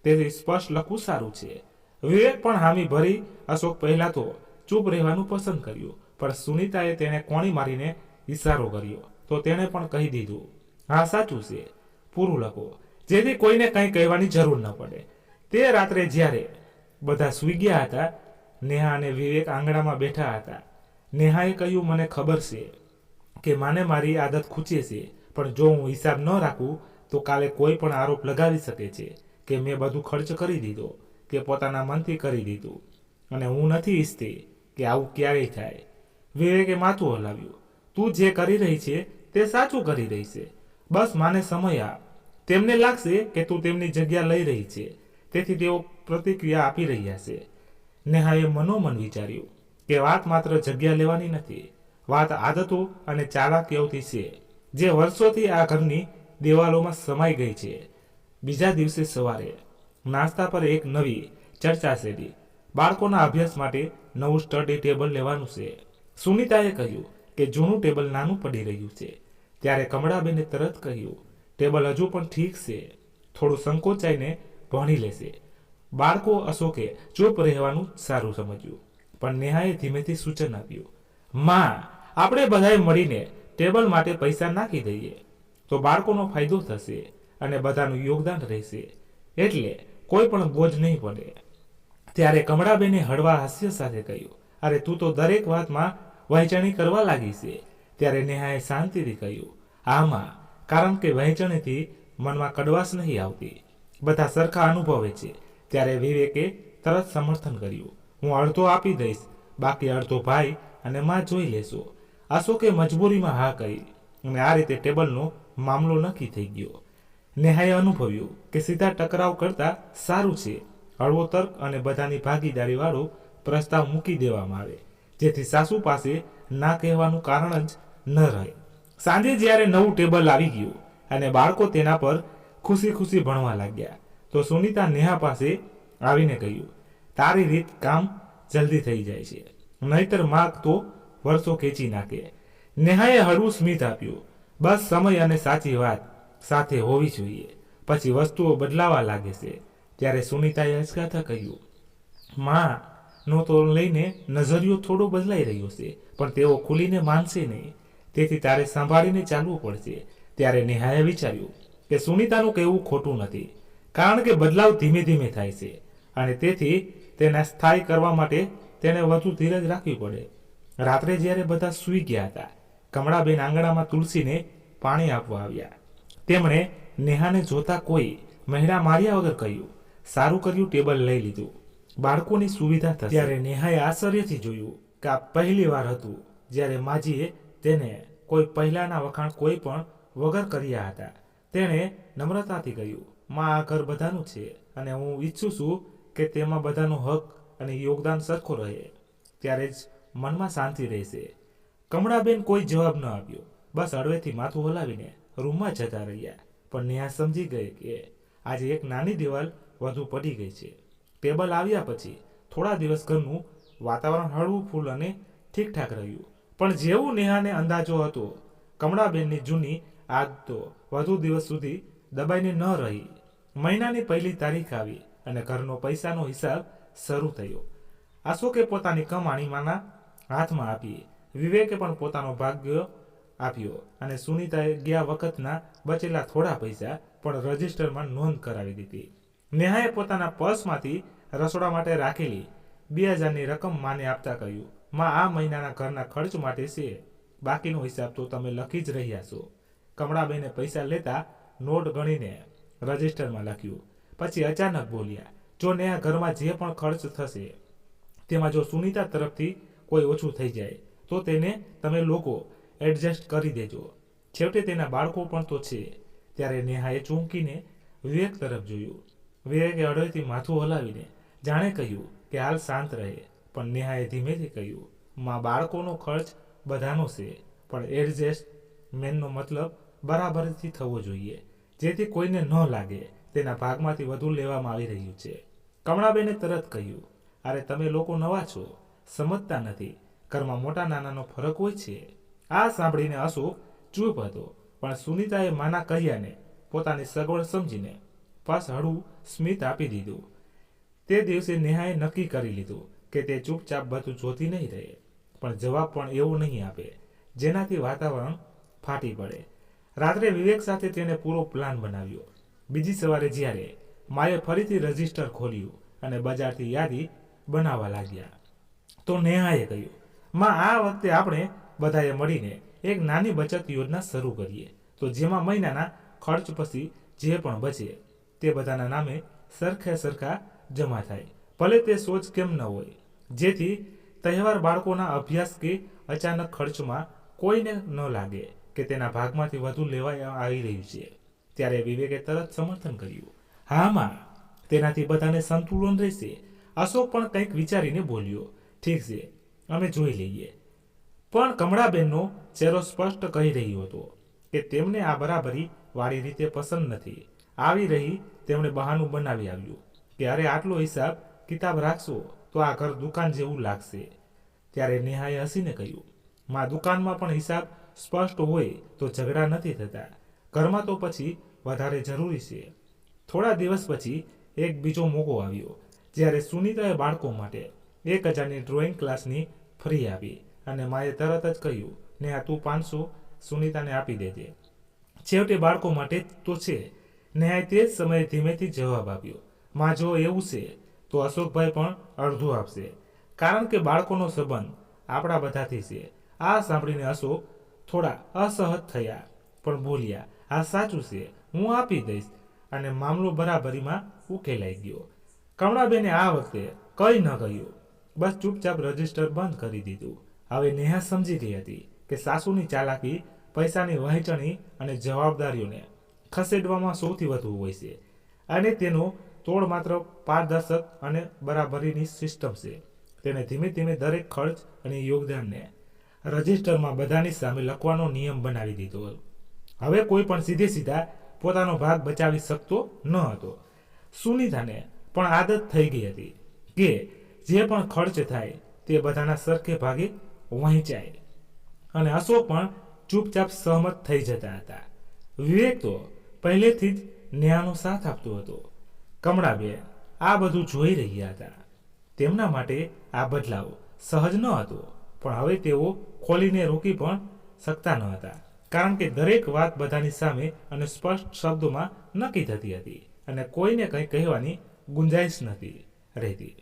તેથી સ્પષ્ટ લખવું સારું છે. વિવેક પણ હામી ભરી અશોક પહેલા તો ચૂપ રહેવાનું પસંદ કર્યું, પણ સુનીતાએ તેને કોણી મારીને ઇશારો કર્યો તો તેણે પણ કહી દીધું, હા સાચું છે, પૂરું લખો, જેથી કોઈને કંઈ કહેવાની જરૂર ન પડે. તે રાત્રે જ્યારે બધા સૂઈ ગયા હતા, નેહા અને વિવેક આંગણામાં બેઠા હતા. નેહાએ કહ્યું, મને ખબર છે કે માને મારી આદત ખૂચે છે, પણ જો હું હિસાબ ન રાખું તો કાલે કોઈ પણ આરોપ લગાવી શકે છે કે મેં બધું ખર્ચ કરી દીધો કે પોતાના મનથી કરી દીધું, અને હું નથી ઈચ્છતી કે આવું ક્યારેય થાય. વિવેકે માથું હલાવ્યું. તું જે કરી રહી છે તે સાચું કરી રહી છે. બસ માને સમય આપ. તેમને લાગશે કે તું તેમની જગ્યા લઈ રહી છે, તેથી તેઓ પ્રતિક્રિયા આપી રહ્યા છે. નેહાએ મનોમન વિચાર્યું કે વાત માત્ર જગ્યા લેવાની નથી, વાત આદતો અને ચાલાકીઓથી છે જે વર્ષોથી આ ઘરની દિવાલોમાં સમાઈ ગઈ છે. બીજા દિવસે સવારે નાસ્તા પર એક નવી ચર્ચા છેડી. બાળકોના અભ્યાસ માટે નવું સ્ટડી ટેબલ લેવાનું છે. સુનિતાએ કહ્યું કે જૂનું ટેબલ નાનું પડી રહ્યું છે. ત્યારે કમળાબેને તરત કહ્યું, ટેબલ હજુ પણ ઠીક છે, થોડું સંકોચાઈને ભણી લેશે. બાળકો અશોકે ચૂપ રહેવાનું સારું સમજ્યું, પણ નેહાએ ધીમેથી સૂચન આપ્યું, માં, આપણે બધાએ મળીને ટેબલ માટે પૈસા નાખી દઈએ તો બાળકોનો ફાયદો થશે અને બધાનું યોગદાન રહેશે, એટલે કોઈ પણ બોજ નહીં પડે. ત્યારે કમળાબેને હળવા હાસ્ય સાથે કહ્યું, અરે તું તો દરેક વાતમાં વહેંચણી કરવા લાગી છે. ત્યારે નેહાએ શાંતિથી કહ્યું, આમાં કારણ કે વહેંચણીથી મનમાં કડવાશ નહીં આવતી, બધા સરખા અનુભવે છે. ત્યારે વિવેકે તરત સમર્થન કર્યું, હું અડધો આપી દઈશ, બાકી અડધો ભાઈ અને માં જોઈ લેશો. અશોકે મજબૂરીમાં હા કહી અને આ રીતે ટેબલનો મામલો નક્કી થઈ ગયો. નેહાએ અનુભવ્યું કે સીધા ટકરાવ કરતાં સારું છે હળવો તર્ક અને બધાની ભાગીદારી વાળો પ્રસ્તાવ મૂકી દેવામાં આવે, જેથી સાસુ પાસે ના કહેવાનું કારણ જ ન રહે. સાંજે જ્યારે નવું ટેબલ આવી ગયું અને બાળકો તેના પર ખુશી ખુશી ભણવા લાગ્યા, તો સુનિતા નેહા પાસે આવીને કહ્યું, તારી રીત કામ જલ્દી થઈ જાય છે, નહીતર માર્ક તો વર્ષો ખેંચી નાખે. નેહાએ હળવું સ્મિત આપ્યું, બસ સમય અને સાચી વાત સાથે હોવી જોઈએ, પછી વસ્તુઓ બદલાવા લાગે છે. ત્યારે સુનિતાએ અચકાતા કહ્યું, માં નો તો લઈને નજરિયો થોડો બદલાઈ રહ્યો છે, પણ તેઓ ખુલીને માનશે નહીં, તેથી તારે સંભાળીને ચાલવું પડશે. ત્યારે નેહાએ વિચાર્યું કે સુનિતાનું કહેવું ખોટું નથી, કારણ કે બદલાવ ધીમે ધીમે થાય છે અને તેથી તેને સ્થાયી કરવા માટે તેને વધુ ધીરજ રાખવી પડે. રાત્રે જ્યારે બધા સૂઈ ગયા હતા, કમળાબેન આંગણામાં તુલસીને પાણી આપવા આવ્યા. તેમણે નેહાને જોતા કોઈ મહેડા માર્યા વગર કહ્યું, સારું કર્યું ટેબલ લઈ લીધું, બાળકોની સુવિધા થશે. ત્યારે નેહાએ આશ્ચર્યથી જોયું કે આ પહેલી વાર હતું જ્યારે માજીએ તેને કોઈ પહેલાના વખાણ કોઈ પણ વગર કર્યા હતા. તેણે નમ્રતાથી કહ્યું, માં, આ ઘર બધાનું છે અને હું ઈચ્છું છું કે તેમાં બધાનો હક અને યોગદાન સરખો રહે, ત્યારે જ મનમાં શાંતિ રહેશે. કમળાબેન કોઈ જવાબ ન આપ્યો, બસ હળવેથી માથું હલાવીને રૂમમાં જતા રહ્યા. પણ નેહા સમજી ગઈ કે આજે એક નાની દિવાલ વધુ પડી ગઈ છે. ટેબલ આવ્યા પછી થોડા દિવસ ઘરનું વાતાવરણ હળવું ફૂલ અને ઠીકઠાક રહ્યું, પણ જેવું નેહાને અંદાજો હતો, કમળાબેનની જૂની આદતો વધુ દિવસ સુધી દબાઈને ન રહી. મહિનાની પહેલી તારીખ આવી અને ઘરનો પૈસાનો હિસાબ શરૂ થયો. અશોકે પોતાની કમાણી માના હાથમાં આપી, વિવેકે પણ પોતાનો ભાગ્ય આપ્યો અને સુનિતાએ ગયા વખતના બચેલા થોડા પૈસા પણ રજિસ્ટરમાં નોંધ કરાવી દીધી. નેહાએ પોતાના પર્સમાંથી રસોડા માટે રાખેલી 2000ની રકમ માને આપતા કહ્યું, માં, આ મહિનાના ઘરના ખર્ચ માટે છે, બાકીનો હિસાબ તો તમે લખી જ રહ્યા છો. કમળાબેને પૈસા લેતા નોટ ગણીને રજિસ્ટરમાં લખ્યું. પછી અચાનક બોલ્યા, જો નેહા ઘરમાં જે પણ ખર્ચ થશે તેમાં જો સુનિતા તરફથી કોઈ ઓછું થઈ જાય તો તેને તમે લોકો એડજસ્ટ કરી દેજો, છેવટે તેના બાળકો પણ તો છે. ત્યારે નેહાએ ચોંકીને વિવેક તરફ જોયું. વિવેકે હળવેથી માથું હલાવીને જાણે કહ્યું કે હાલ શાંત રહે, પણ નેહાએ ધીમેથી કહ્યું, માં, બાળકોનો ખર્ચ બધાનો છે, પણ એડજસ્ટમેન્ટનો મતલબ બરાબરથી થવો જોઈએ, જેથી કોઈને ન લાગે તેના ભાગમાંથી વધુ લેવામાં આવી રહ્યું છે. કમળાબેને તરત કહ્યું, અરે તમે લોકો નવા છો, સમજતા નથી, ઘરમાં મોટા નાનાનો ફરક હોય છે. આ સાંભળીને અશોક ચૂપ હતો, પણ સુનિતાએ માના કહ્યાને પોતાની સગવડ સમજીને પાસ હળવું સ્મિત આપી દીધું. તે દિવસે નેહાએ નક્કી કરી લીધું કે તે ચૂપચાપ બધું જોતી નહીં રહે, પણ જવાબ પણ એવું નહીં આપે જેનાથી વાતાવરણ ફાટી પડે. રાત્રે વિવેક સાથે તેણે પૂરો પ્લાન બનાવ્યો. બીજી સવારે જ્યારે માએ ફરીથી રજિસ્ટર ખોલ્યું અને બજારથી યાદી બનાવવા લાગ્યા, તો નેહાએ કહ્યું, માં, આ વખતે આપણે બધાએ મળીને એક નાની બચત યોજના શરૂ કરીએ, તો જેમાં મહિનાના ખર્ચ પછી જે પણ બચે તે બધાના નામે સરખે સરખા જમા થાય, ભલે તે સોચ કેમ ન હોય, જેથી તહેવાર બાળકોના અભ્યાસ કે અચાનક ખર્ચમાં કોઈને ન લાગે કે તેના ભાગમાંથી વધુ લેવા આવી રહ્યું છે. ત્યારે વિવેકે તરત સમર્થન કર્યું. હા માં, તેનાથી બધાને સંતુલન રહેશે. અશોક પણ કંઈક વિચારીને બોલ્યો, ઠીક છે, અમે જોઈ લઈએ. પણ કમળાબેનનો ચહેરો સ્પષ્ટ કહી રહ્યો હતો કે તેમને આ બરાબરી વાળી રીતે પસંદ નથી આવી રહી. તેમણે બહાનું બનાવી આવ્યું કે અરે આટલો હિસાબ કિતાબ રાખશો તો આ ઘર દુકાન જેવું લાગશે. ત્યારે નેહાએ હસીને કહ્યું, માં, દુકાનમાં પણ હિસાબ સ્પષ્ટ હોય તો ઝઘડા નથી થતા. ઘરમાં તો પછી વધારે જરૂરી છે. થોડા દિવસ પછી એક બીજો મોકો આવ્યો જ્યારે સુનીતાએ બાળકો માટે 1000ની ડ્રોઈંગ ક્લાસની ફરી આપી અને માએ તરત જ કહ્યું, નેહા, તું 500 સુનીતાને આપી દેજે. છેવટે બાળકો માટે તો છે. નેહાએ તે જ સમયે ધીમેથી જવાબ આપ્યો, માં, જો એવું છે તો અશોકભાઈ પણ અડધું આપશે, કારણ કે બાળકોનો સંબંધ આપણા બધાથી છે. આ સાંભળીને અશોક થોડા અસહજ થયા, પણ બોલ્યા, આ સાચું છે, હું આપી દઈશ. અને મામલો બરાબરીમાં ઉકેલાઈ ગયો. કમળાબેને આ વખતે કંઈ ન કહ્યું, બસ ચૂપચાપ રજીસ્ટર બંધ કરી દીધું. હવે નેહા સમજી ગઈ હતી કે સાસુની ચાલાકી પૈસાની વહેંચણી અને જવાબદારીઓને ખસેડવામાં સૌથી વધુ હોય છે, અને તેનો તોડ માત્ર પારદર્શક અને બરાબરીની સિસ્ટમ છે. તેને ધીમે ધીમે દરેક ખર્ચ અને યોગદાનને રજિસ્ટરમાં બધાની સામે લખવાનો નિયમ બનાવી દીધો. હવે કોઈ પણ સીધે સીધા પોતાનો ભાગ બચાવી શકતો ન હતો. સુનીતાને પણ આદત થઈ ગઈ હતી કે જે પણ ખર્ચ થાય તે બધાના સરખે ભાગે વહેંચાય, અને અશોક પણ ચૂપચાપ સહમત થઈ જતા હતા. વિવેક તો પહેલેથી જ નેહાનો સાથ આપતો હતો. કમળાબેન આ બધું જોઈ રહ્યા હતા. તેમના માટે આ બદલાવ સહજ ન હતો, પણ હવે તેઓ ખોલીને રોકી પણ શકતા ન હતા, કારણ કે દરેક વાત બધાની સામે અને સ્પષ્ટ શબ્દોમાં નક્કી થતી હતી અને કોઈને કંઈ કહેવાની ગુંજાઈશ નથી રહેતી.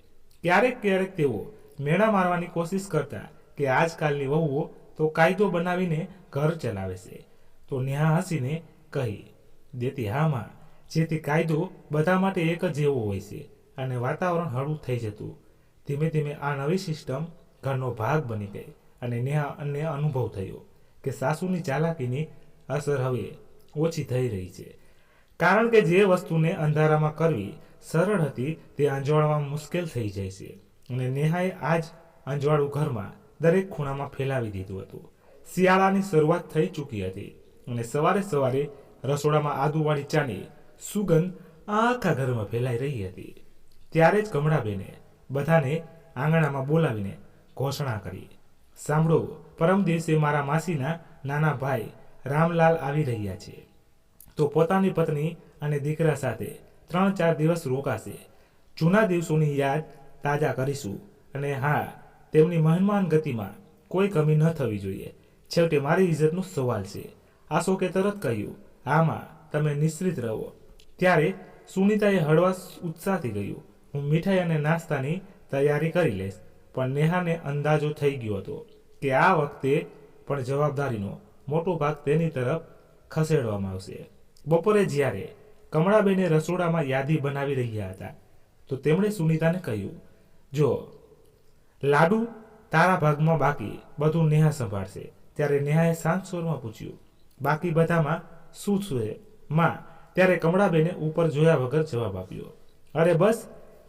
ક્યારેક ક્યારેક તેઓ મેળા મારવાની કોશિશ કરતા કે આજકાલની વહુઓ તો કાયદો બનાવીને ઘર ચલાવે છે. તો નેહા હસીને કહી દેતી, હા માં, જેથી કાયદો બધા માટે એક જ જેવો હોય છે અને વાતાવરણ હળવું થઈ જતું. ધીમે ધીમે આ નવી સિસ્ટમ ઘરનો ભાગ બની ગઈ અને નેહાને અનુભવ થયો કે સાસુની ચાલાકીની અસર હવે ઓછી થઈ રહી છે, કારણ કે જે વસ્તુને અંધારામાં કરવી સરળ હતી તે અંજવાળવામાં મુશ્કેલ થઈ જાય છે. અને નેહાએ આજ અંજવાળું ઘરમાં દરેક ખૂણામાં ફેલાવી દીધું હતું. શિયાળાની શરૂઆત થઈ ચૂકી હતી અને સવારે સવારે રસોડામાં આદુવાળી ચાની સુગંધ આખા ઘરમાં ફેલાઈ રહી હતી. ત્યારે જ કમળાબેને બધાને આંગણામાં બોલાવીને ઘોષણા કરી, સાંભળો, પરમ દિવસે મારા માસીના નાના ભાઈ રામલાલ આવી રહ્યા છે, તો પોતાની પત્ની અને દીકરા સાથે 3-4 દિવસ રોકાશે. જૂના દિવસોની યાદ તાજા કરીશું, અને હા, તેમની મહેમાન ગતિમાં કોઈ કમી ન થવી જોઈએ. છેવટે મારી ઇજ્જતનો સવાલ છે. અશોકે તરત કહ્યું, આમાં તમે નિશ્ચિત રહો. ત્યારે સુનીતાએ હળવા ઉત્સાહથી કહ્યું, હું મીઠાઈ અને નાસ્તાની તૈયારી કરી લઈશ. પણ નેહાને અંદાજો થઈ ગયો હતો કે આ વખતે પણ જવાબદારીનો મોટો ભાગ તેની તરફ ખસેડવામાં આવશે. બપોરે જ્યારે કમળાબેને રસોડામાં યાદી બનાવી રહ્યા હતા, તો તેમણે સુનીતાને કહ્યું, જો લાડુ તારા ભાગમાં, બાકી બધું નેહા સંભાળશે. ત્યારે નેહાએ શાંત સ્વરમાં પૂછ્યું, બાકી બધામાં શું છે માં? ત્યારે કમળાબેને ઉપર જોયા વગર જવાબ આપ્યો, અરે બસ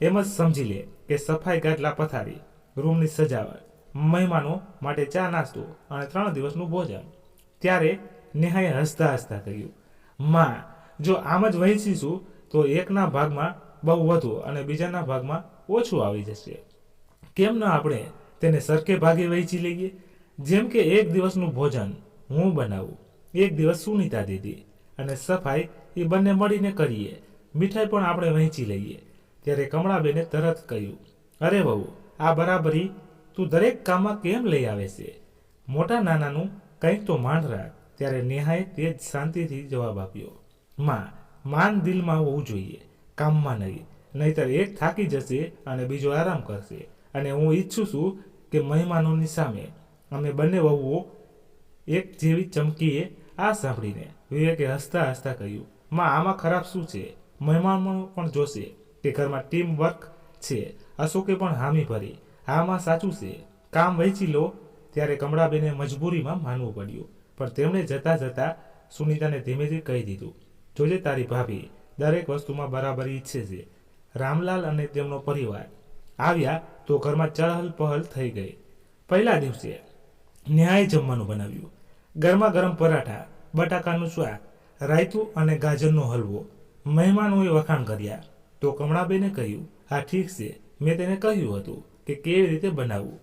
એમ જ સમજી લે કે સફાઈ, ગાટલા, પથારી, રૂમની સજાવટ, મહેમાનો માટે ચા નાસ્તો અને 3 દિવસનું ભોજન. ત્યારે નેહાએ હસતા હસતા કહ્યું, માં, જો આમ જ વહેંચીશું તો એકના ભાગમાં બહુ વધુ અને બીજાના ભાગમાં ઓછું આવી જશે. કેમ ન આપણે તેને સરખે ભાગે વહેંચી લઈએ? જેમ કે એક દિવસનું ભોજન હું બનાવું, એક દિવસ સુનીતા દીદી, અને સફાઈ એ બંને મળીને કરીએ. મીઠાઈ પણ આપણે વહેંચી લઈએ. ત્યારે કમળાબેને તરત કહ્યું, અરે વહુ, આ બરાબરી તું દરેક કામમાં કેમ લઈ આવે છે? મોટા નાનાનું કંઈક તો માન રાખ. ત્યારે નેહાએ તે જ શાંતિથી જવાબ આપ્યો, માં, માન દિલમાં હોવું જોઈએ, કામમાં નહીં. નહીતર એક થાકી જશે અને બીજો આરામ કરશે. અને હું ઈચ્છું છું કે મહેમાનોની સામે અમે બંને વહુઓ એક જેવી ચમકીએ. આ સાંભળીને વિવેકે હસતા હસતા કહ્યું, માં આમાં ખરાબ શું છે? મહેમાનો પણ જોશે કે ઘરમાં ટીમ વર્ક છે. અશોકે પણ હામી ભરી, હા માં સાચું છે, કામ વહેંચી લો. ત્યારે કમળાબેને મજબૂરીમાં માનવું પડ્યું, પણ તેમણે જતા જતા સુનીતાને ધીમેથી કહી દીધું, જોજે તારી ભાભી દરેક વસ્તુમાં બરાબરી ઈચ્છે છે. રામલાલ અને તેમનો પરિવાર આવ્યા તો ઘરમાં ચહલ પહલ થઈ ગઈ. પહેલા દિવસે ન્યાય જમવાનું બનાવ્યું. ગરમા ગરમ પરાઠા, બટાકાનું શાક, રાયતું અને ગાજરનો હલવો. મહેમાનોએ વખાણ કર્યા તો કમળાબેને કહ્યું, હા ઠીક છે, મેં તેને કહ્યું હતું કે કેવી રીતે બનાવવું.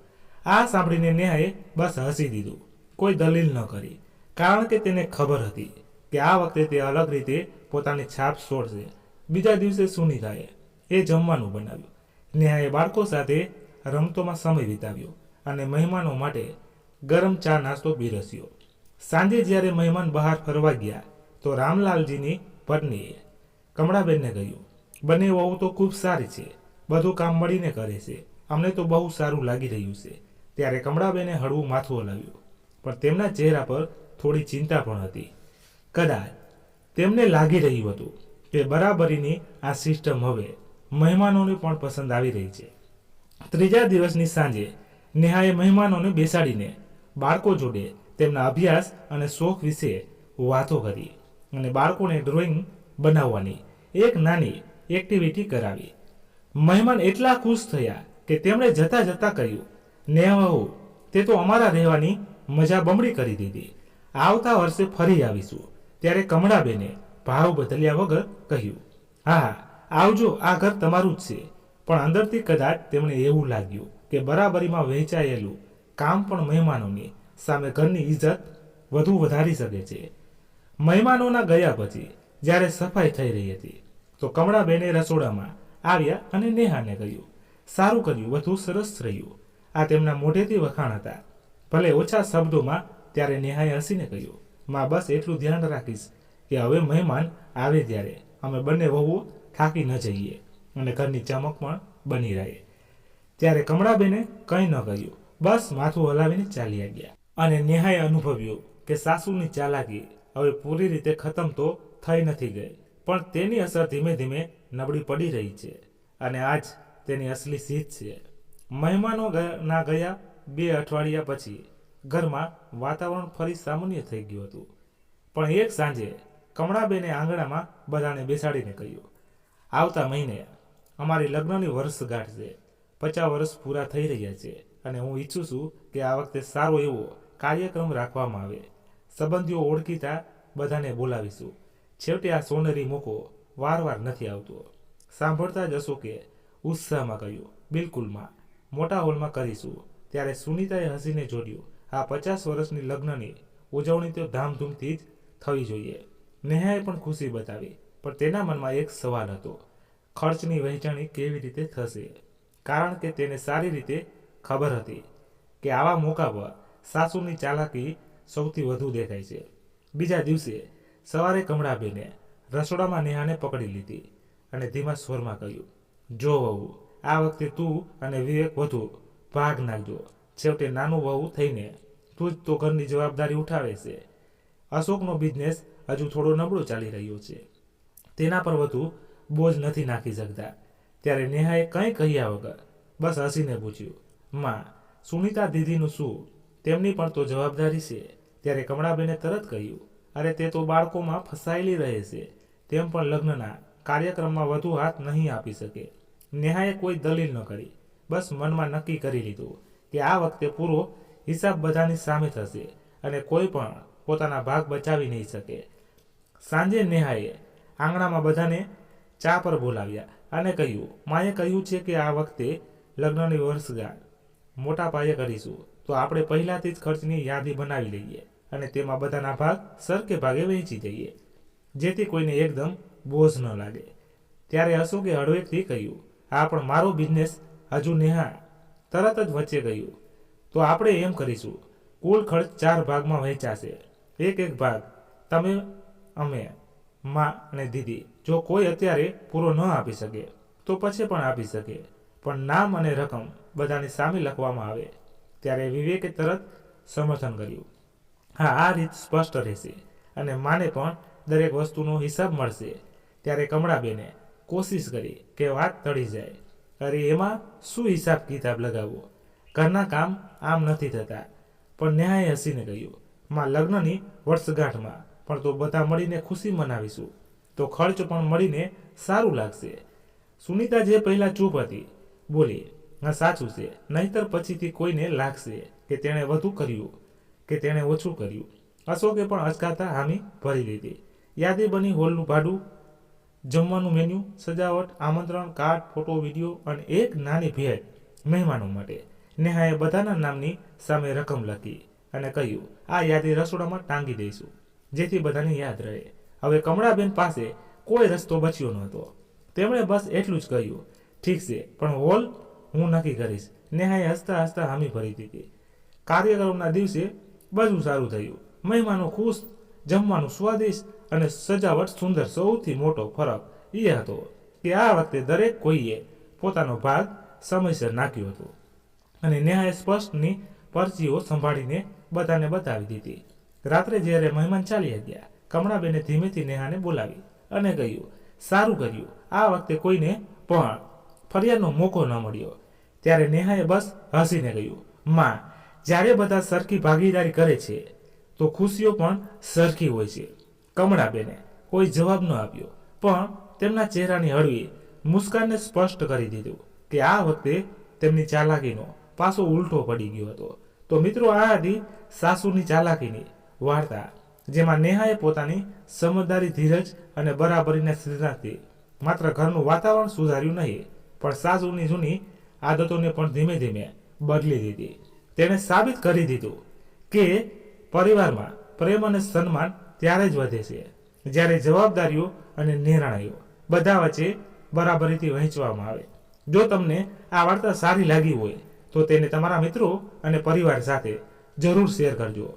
આ સાંભળીને નેહાએ બસ હસી દીધું, કોઈ દલીલ ન કરી, કારણ કે તેને ખબર હતી કે આ વખતે તે અલગ રીતે પોતાની છાપ છોડશે. બીજા દિવસે સુનીતાએ જમવાનું બનાવ્યું. નેહાએ બાળકો સાથે રમતોમાં સમય વિતાવ્યો અને મહેમાનો માટે ગરમ ચા નાસ્તો પીરસ્યો. સાંજે જ્યારે મહેમાન બહાર ફરવા ગયા તો રામલાલજીની પત્નીએ કમળાબેનને કહ્યું, બંને વહુ તો ખૂબ સારી છે, બધું કામ મળીને કરે છે, અમને તો બહુ સારું લાગી રહ્યું છે. ત્યારે કમળાબેને હળવું માથું હલાવ્યું, પણ તેમના ચહેરા પર થોડી ચિંતા પણ હતી. કદાચ તેમને લાગી રહ્યું હતું કે બરાબરીની આ સિસ્ટમ હવે મહેમાનોને પણ પસંદ આવી રહી છે. ત્રીજા દિવસની સાંજે નેહાએ મહેમાનોને બેસાડીને બાળકો જોડે તેમના અભ્યાસ અને શોખ વિશે વાતો કરી અને બાળકોને ડ્રોઈંગ બનાવવાની એક નાની એક્ટિવિટી કરાવી. મહેમાન એટલા ખુશ થયા કે તેમણે જતા જતા કહ્યું, નેહાઓ તે તો અમારા રહેવાની મજા બમણી કરી દીધી. આવતા વર્ષે ફરી આવીશું. ત્યારે કમળાબેને ભાવ બદલ્યા વગર કહ્યું, હા આવજો, આ ઘર તમારું જ છે. પણ અંદરથી કદાચ તેમણે એવું લાગ્યું કે બરાબરીમાં વહેંચાયેલું કામ પણ મહેમાનોની સામે ઘરની ઇજ્જત વધુ વધારી શકે છે. મહેમાનોના ગયા પછી જ્યારે સફાઈ થઈ રહી હતી તો કમળાબેને રસોડામાં આવ્યા અને નેહાને કહ્યું, સારું કર્યું, વધુ સરસ રહ્યું. આ તેમના મોઢેથી વખાણ હતા, ભલે ઓછા શબ્દોમાં. ત્યારે નેહાએ હસીને કહ્યું, માં બસ એટલું ધ્યાન રાખીશ કે હવે મહેમાન આવે ત્યારે અમે બંને વહુઓ થાકી ન જઈએ અને ઘરની ચમક પણ બની રહે. ત્યારે કમળાબેને કંઈ ન કહ્યું, બસ માથું હલાવીને ચાલ્યા ગયા. અને નેહાએ અનુભવ્યું કે સાસુની ચાલાકી હવે પૂરી રીતે ખતમ તો થઈ નથી ગઈ, પણ તેની અસર ધીમે ધીમે નબળી પડી રહી છે અને આજ તેની અસલી જીત છે. મહેમાનો ના ગયા 2 અઠવાડિયા પછી ઘરમાં વાતાવરણ ફરી સામાન્ય થઈ ગયું હતું. પણ એક સાંજે કમળાબેને આંગણામાં બધાને બેસાડીને કહ્યું, આવતા મહિને અમારી લગ્નની વર્ષગાંઠ છે. 50 વર્ષ પૂરા થઈ રહ્યા છે અને હું ઈચ્છું છું કે આ વખતે સારો એવો કાર્યક્રમ રાખવામાં આવે. સંબંધીઓ ઓળખીતા બધાને બોલાવીશું. છેવટે આ સોનેરી મોકો વારવાર નથી આવતો. સાંભળતા જ અશોકે ઉત્સાહમાં કહ્યું, બિલકુલ માં, મોટા હોલમાં કરીશું. ત્યારે સુનીતાએ હસીને જોડ્યું, આ 50 વર્ષની લગ્નની ઉજવણી તો ધામધૂમથી જ થવી જોઈએ. નેહાએ પણ ખુશી બતાવી, પણ તેના મનમાં એક સવાલ હતો, ખર્ચની વહેંચણી કેવી રીતે થશે? કારણ કે તેને સારી રીતે ખબર હતી કે આવા મોકા પર સાસુની ચાલાકી સૌથી વધુ દેખાય છે. બીજા દિવસે સવારે કમળાબેને રસોડામાં નેહાને પકડી લીધી અને ધીમા સ્વરમાં કહ્યું, જો વહુ, આ વખતે તું અને વિવેક વધુ ભાગ નાખજો. છેવટે નાનું વહુ થઈને તું જ તો ઘરની જવાબદારી ઉઠાવે છે. અશોકનો બિઝનેસ હજુ થોડો નબળો ચાલી રહ્યો છે, તેના પર વધુ બોજ નથી નાખી શકતા. ત્યારે નેહાએ કંઈ કહ્યા વગર બસ હસીને પૂછ્યું, માં, સુનીતા દીદીનું શું? તેમની પણ તો જવાબદારી છે. ત્યારે કમળાબેને તરત કહ્યું, અરે તે તો બાળકોમાં ફસાયેલી રહે છે, તેમ પણ લગ્નના કાર્યક્રમમાં વધુ હાથ નહીં આપી શકે. નેહાએ કોઈ દલીલ ન કરી, બસ મનમાં નક્કી કરી લીધું કે આ વખતે પૂરો હિસાબ બધાની સામે થશે અને કોઈ પણ પોતાના ભાગ બચાવી નહીં શકે. સાંજે નેહાએ આંગણામાં બધાને ચા પર બોલાવ્યા અને કહ્યું, માએ કહ્યું છે કે આ વખતે લગ્નની વર્ષગાંઠ મોટા પાયે કરીશું, તો આપણે પહેલાથી જ ખર્ચની યાદી બનાવી લઈએ અને તેમાં બધાના ભાગ સરખે ભાગે વહેંચી દઈએ, જેથી કોઈને એકદમ બોજ ન લાગે. ત્યારે અશોકે હળવેકથી કહ્યું, હા પણ મારો બિઝનેસ હજુ. નેહા તરત જ વચ્ચે ગયું, તો આપણે એમ કરીશું, કુલ ખર્ચ 4 ભાગમાં વહેંચાશે. એક ભાગ તમે, અમે, માં અને દીદી. જો કોઈ અત્યારે પૂરો ન આપી શકે તો પછી પણ આપી શકે, પણ નામ અને રકમ બધાની સામે લખવામાં આવે. ત્યારે વિવેકે તરત સમર્થન કર્યું, હા આ રીત સ્પષ્ટ રહેશે. અને માને પણ દરેક વસ્તુનો હિસાબ મળશે. ત્યારે કમળાબેને કોશિશ કરી કે વાત ટળી જાય. અરે એમાં શું હિસાબ કિતાબ લગાવવો, ઘરના કામ આમ નથી થતા. પણ નેહાએ હસીને કહ્યું, માં લગ્નની વર્ષગાંઠમાં પણ તો બધા મળીને ખુશી મનાવીશું, તો ખર્ચ પણ મળીને સારું લાગશે. સુનીતા જે પહેલાં ચૂપ હતી બોલી, હા સાચું છે, નહીંતર પછીથી કોઈને લાગશે કે તેણે વધુ કર્યું કે તેણે ઓછું કર્યું. અશોકે પણ અચકાતા હામી ભરી દીધી. યાદી બની હોલનું ભાડું, જમવાનું મેન્યુ, સજાવટ, આમંત્રણ કાર્ડ, ફોટો, વિડીયો અને એક નાની ભેટ મહેમાનો માટે. નેહાએ બધાના નામની સામે રકમ લખી અને કહ્યું, આ યાદી રસોડામાં ટાંગી દઈશું જેથી બધાને યાદ રહે. હવે કમળાબેન પાસે કોઈ રસ્તો બચ્યો નહોતો. તેમણે બસ એટલું જ કહ્યું, ઠીક છે, પણ હોલ હું નક્કી કરીશ. નેહાએ હસતા હસતા હામી ભરી દીધી. કાર્યક્રમના દિવસે બધું સારું થયું. મહેમાનો ખુશ, જમવાનું સ્વાદિષ્ટ અને સજાવટ સુંદર. સૌથી મોટો ફરક એ હતો કે આ વખતે દરેક કોઈએ પોતાનો ભાગ સમયસર નાખ્યો હતો અને નેહાએ સ્પષ્ટની પરચીઓ સંભાળીને બધાને બતાવી દીધી. રાત્રે જ્યારે મહેમાન ચાલ્યા ગયા, કમળાબેને ધીમેથી નેહાને બોલાવી અને કહ્યું, સારું કર્યું, આ વખતે કોઈને પણ ફરિયાદનો મોકો ન મળ્યો. ત્યારે નેહાએ બસ હસીને કહ્યું, માં, જ્યારે બધા સરખી ભાગીદારી કરે છે તો ખુશીઓ પણ સરખી હોય છે. કમળાબેને કોઈ જવાબ ન આપ્યો, પણ તેમના ચહેરાની હળવી મુસ્કાનને સ્પષ્ટ કરી દીધું કે આ વખતે તેમની ચાલાકીનો પાસો ઉલટો પડી ગયો હતો. તો મિત્રો, આ હતી સાસુની ચાલાકીની વાર્તા, જેમાં નેહાએ પોતાની સમજદારી, ધીરજ અને બરાબરીના સિદ્ધાંતથી માત્ર ઘરનું વાતાવરણ સુધાર્યું નહીં, પણ સાસુની જૂની આદતોને પણ ધીમે ધીમે બદલી દીધી. તેણે સાબિત કરી દીધું કે પરિવારમાં પ્રેમ અને સન્માન ત્યારે જ વધે છે જ્યારે જવાબદારીઓ અને નિર્ણયો બધા વચ્ચે બરાબરીથી વહેંચવામાં આવે. જો તમને આ વાર્તા સારી લાગી હોય તો તેને તમારા મિત્રો અને પરિવાર સાથે જરૂર શેર કરજો,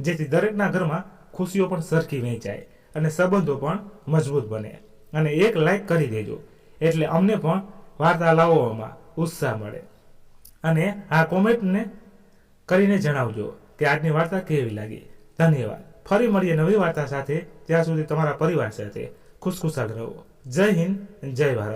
જેથી દરેકના ઘરમાં ખુશીઓ પણ સરખી વહેંચાય અને સંબંધો પણ મજબૂત બને. અને એક લાઈક કરી દેજો, એટલે અમને પણ વાર્તા લાવવામાં ઉત્સાહ મળે. અને આ કોમેન્ટને કરીને જણાવજો કે આજની વાર્તા કેવી લાગી. ધન્યવાદ. ફરી મળીએ નવી વાર્તા સાથે. ત્યાં સુધી તમારા પરિવાર સાથે ખુશખુશાલ રહો. જય હિન્દ, જય ભારત.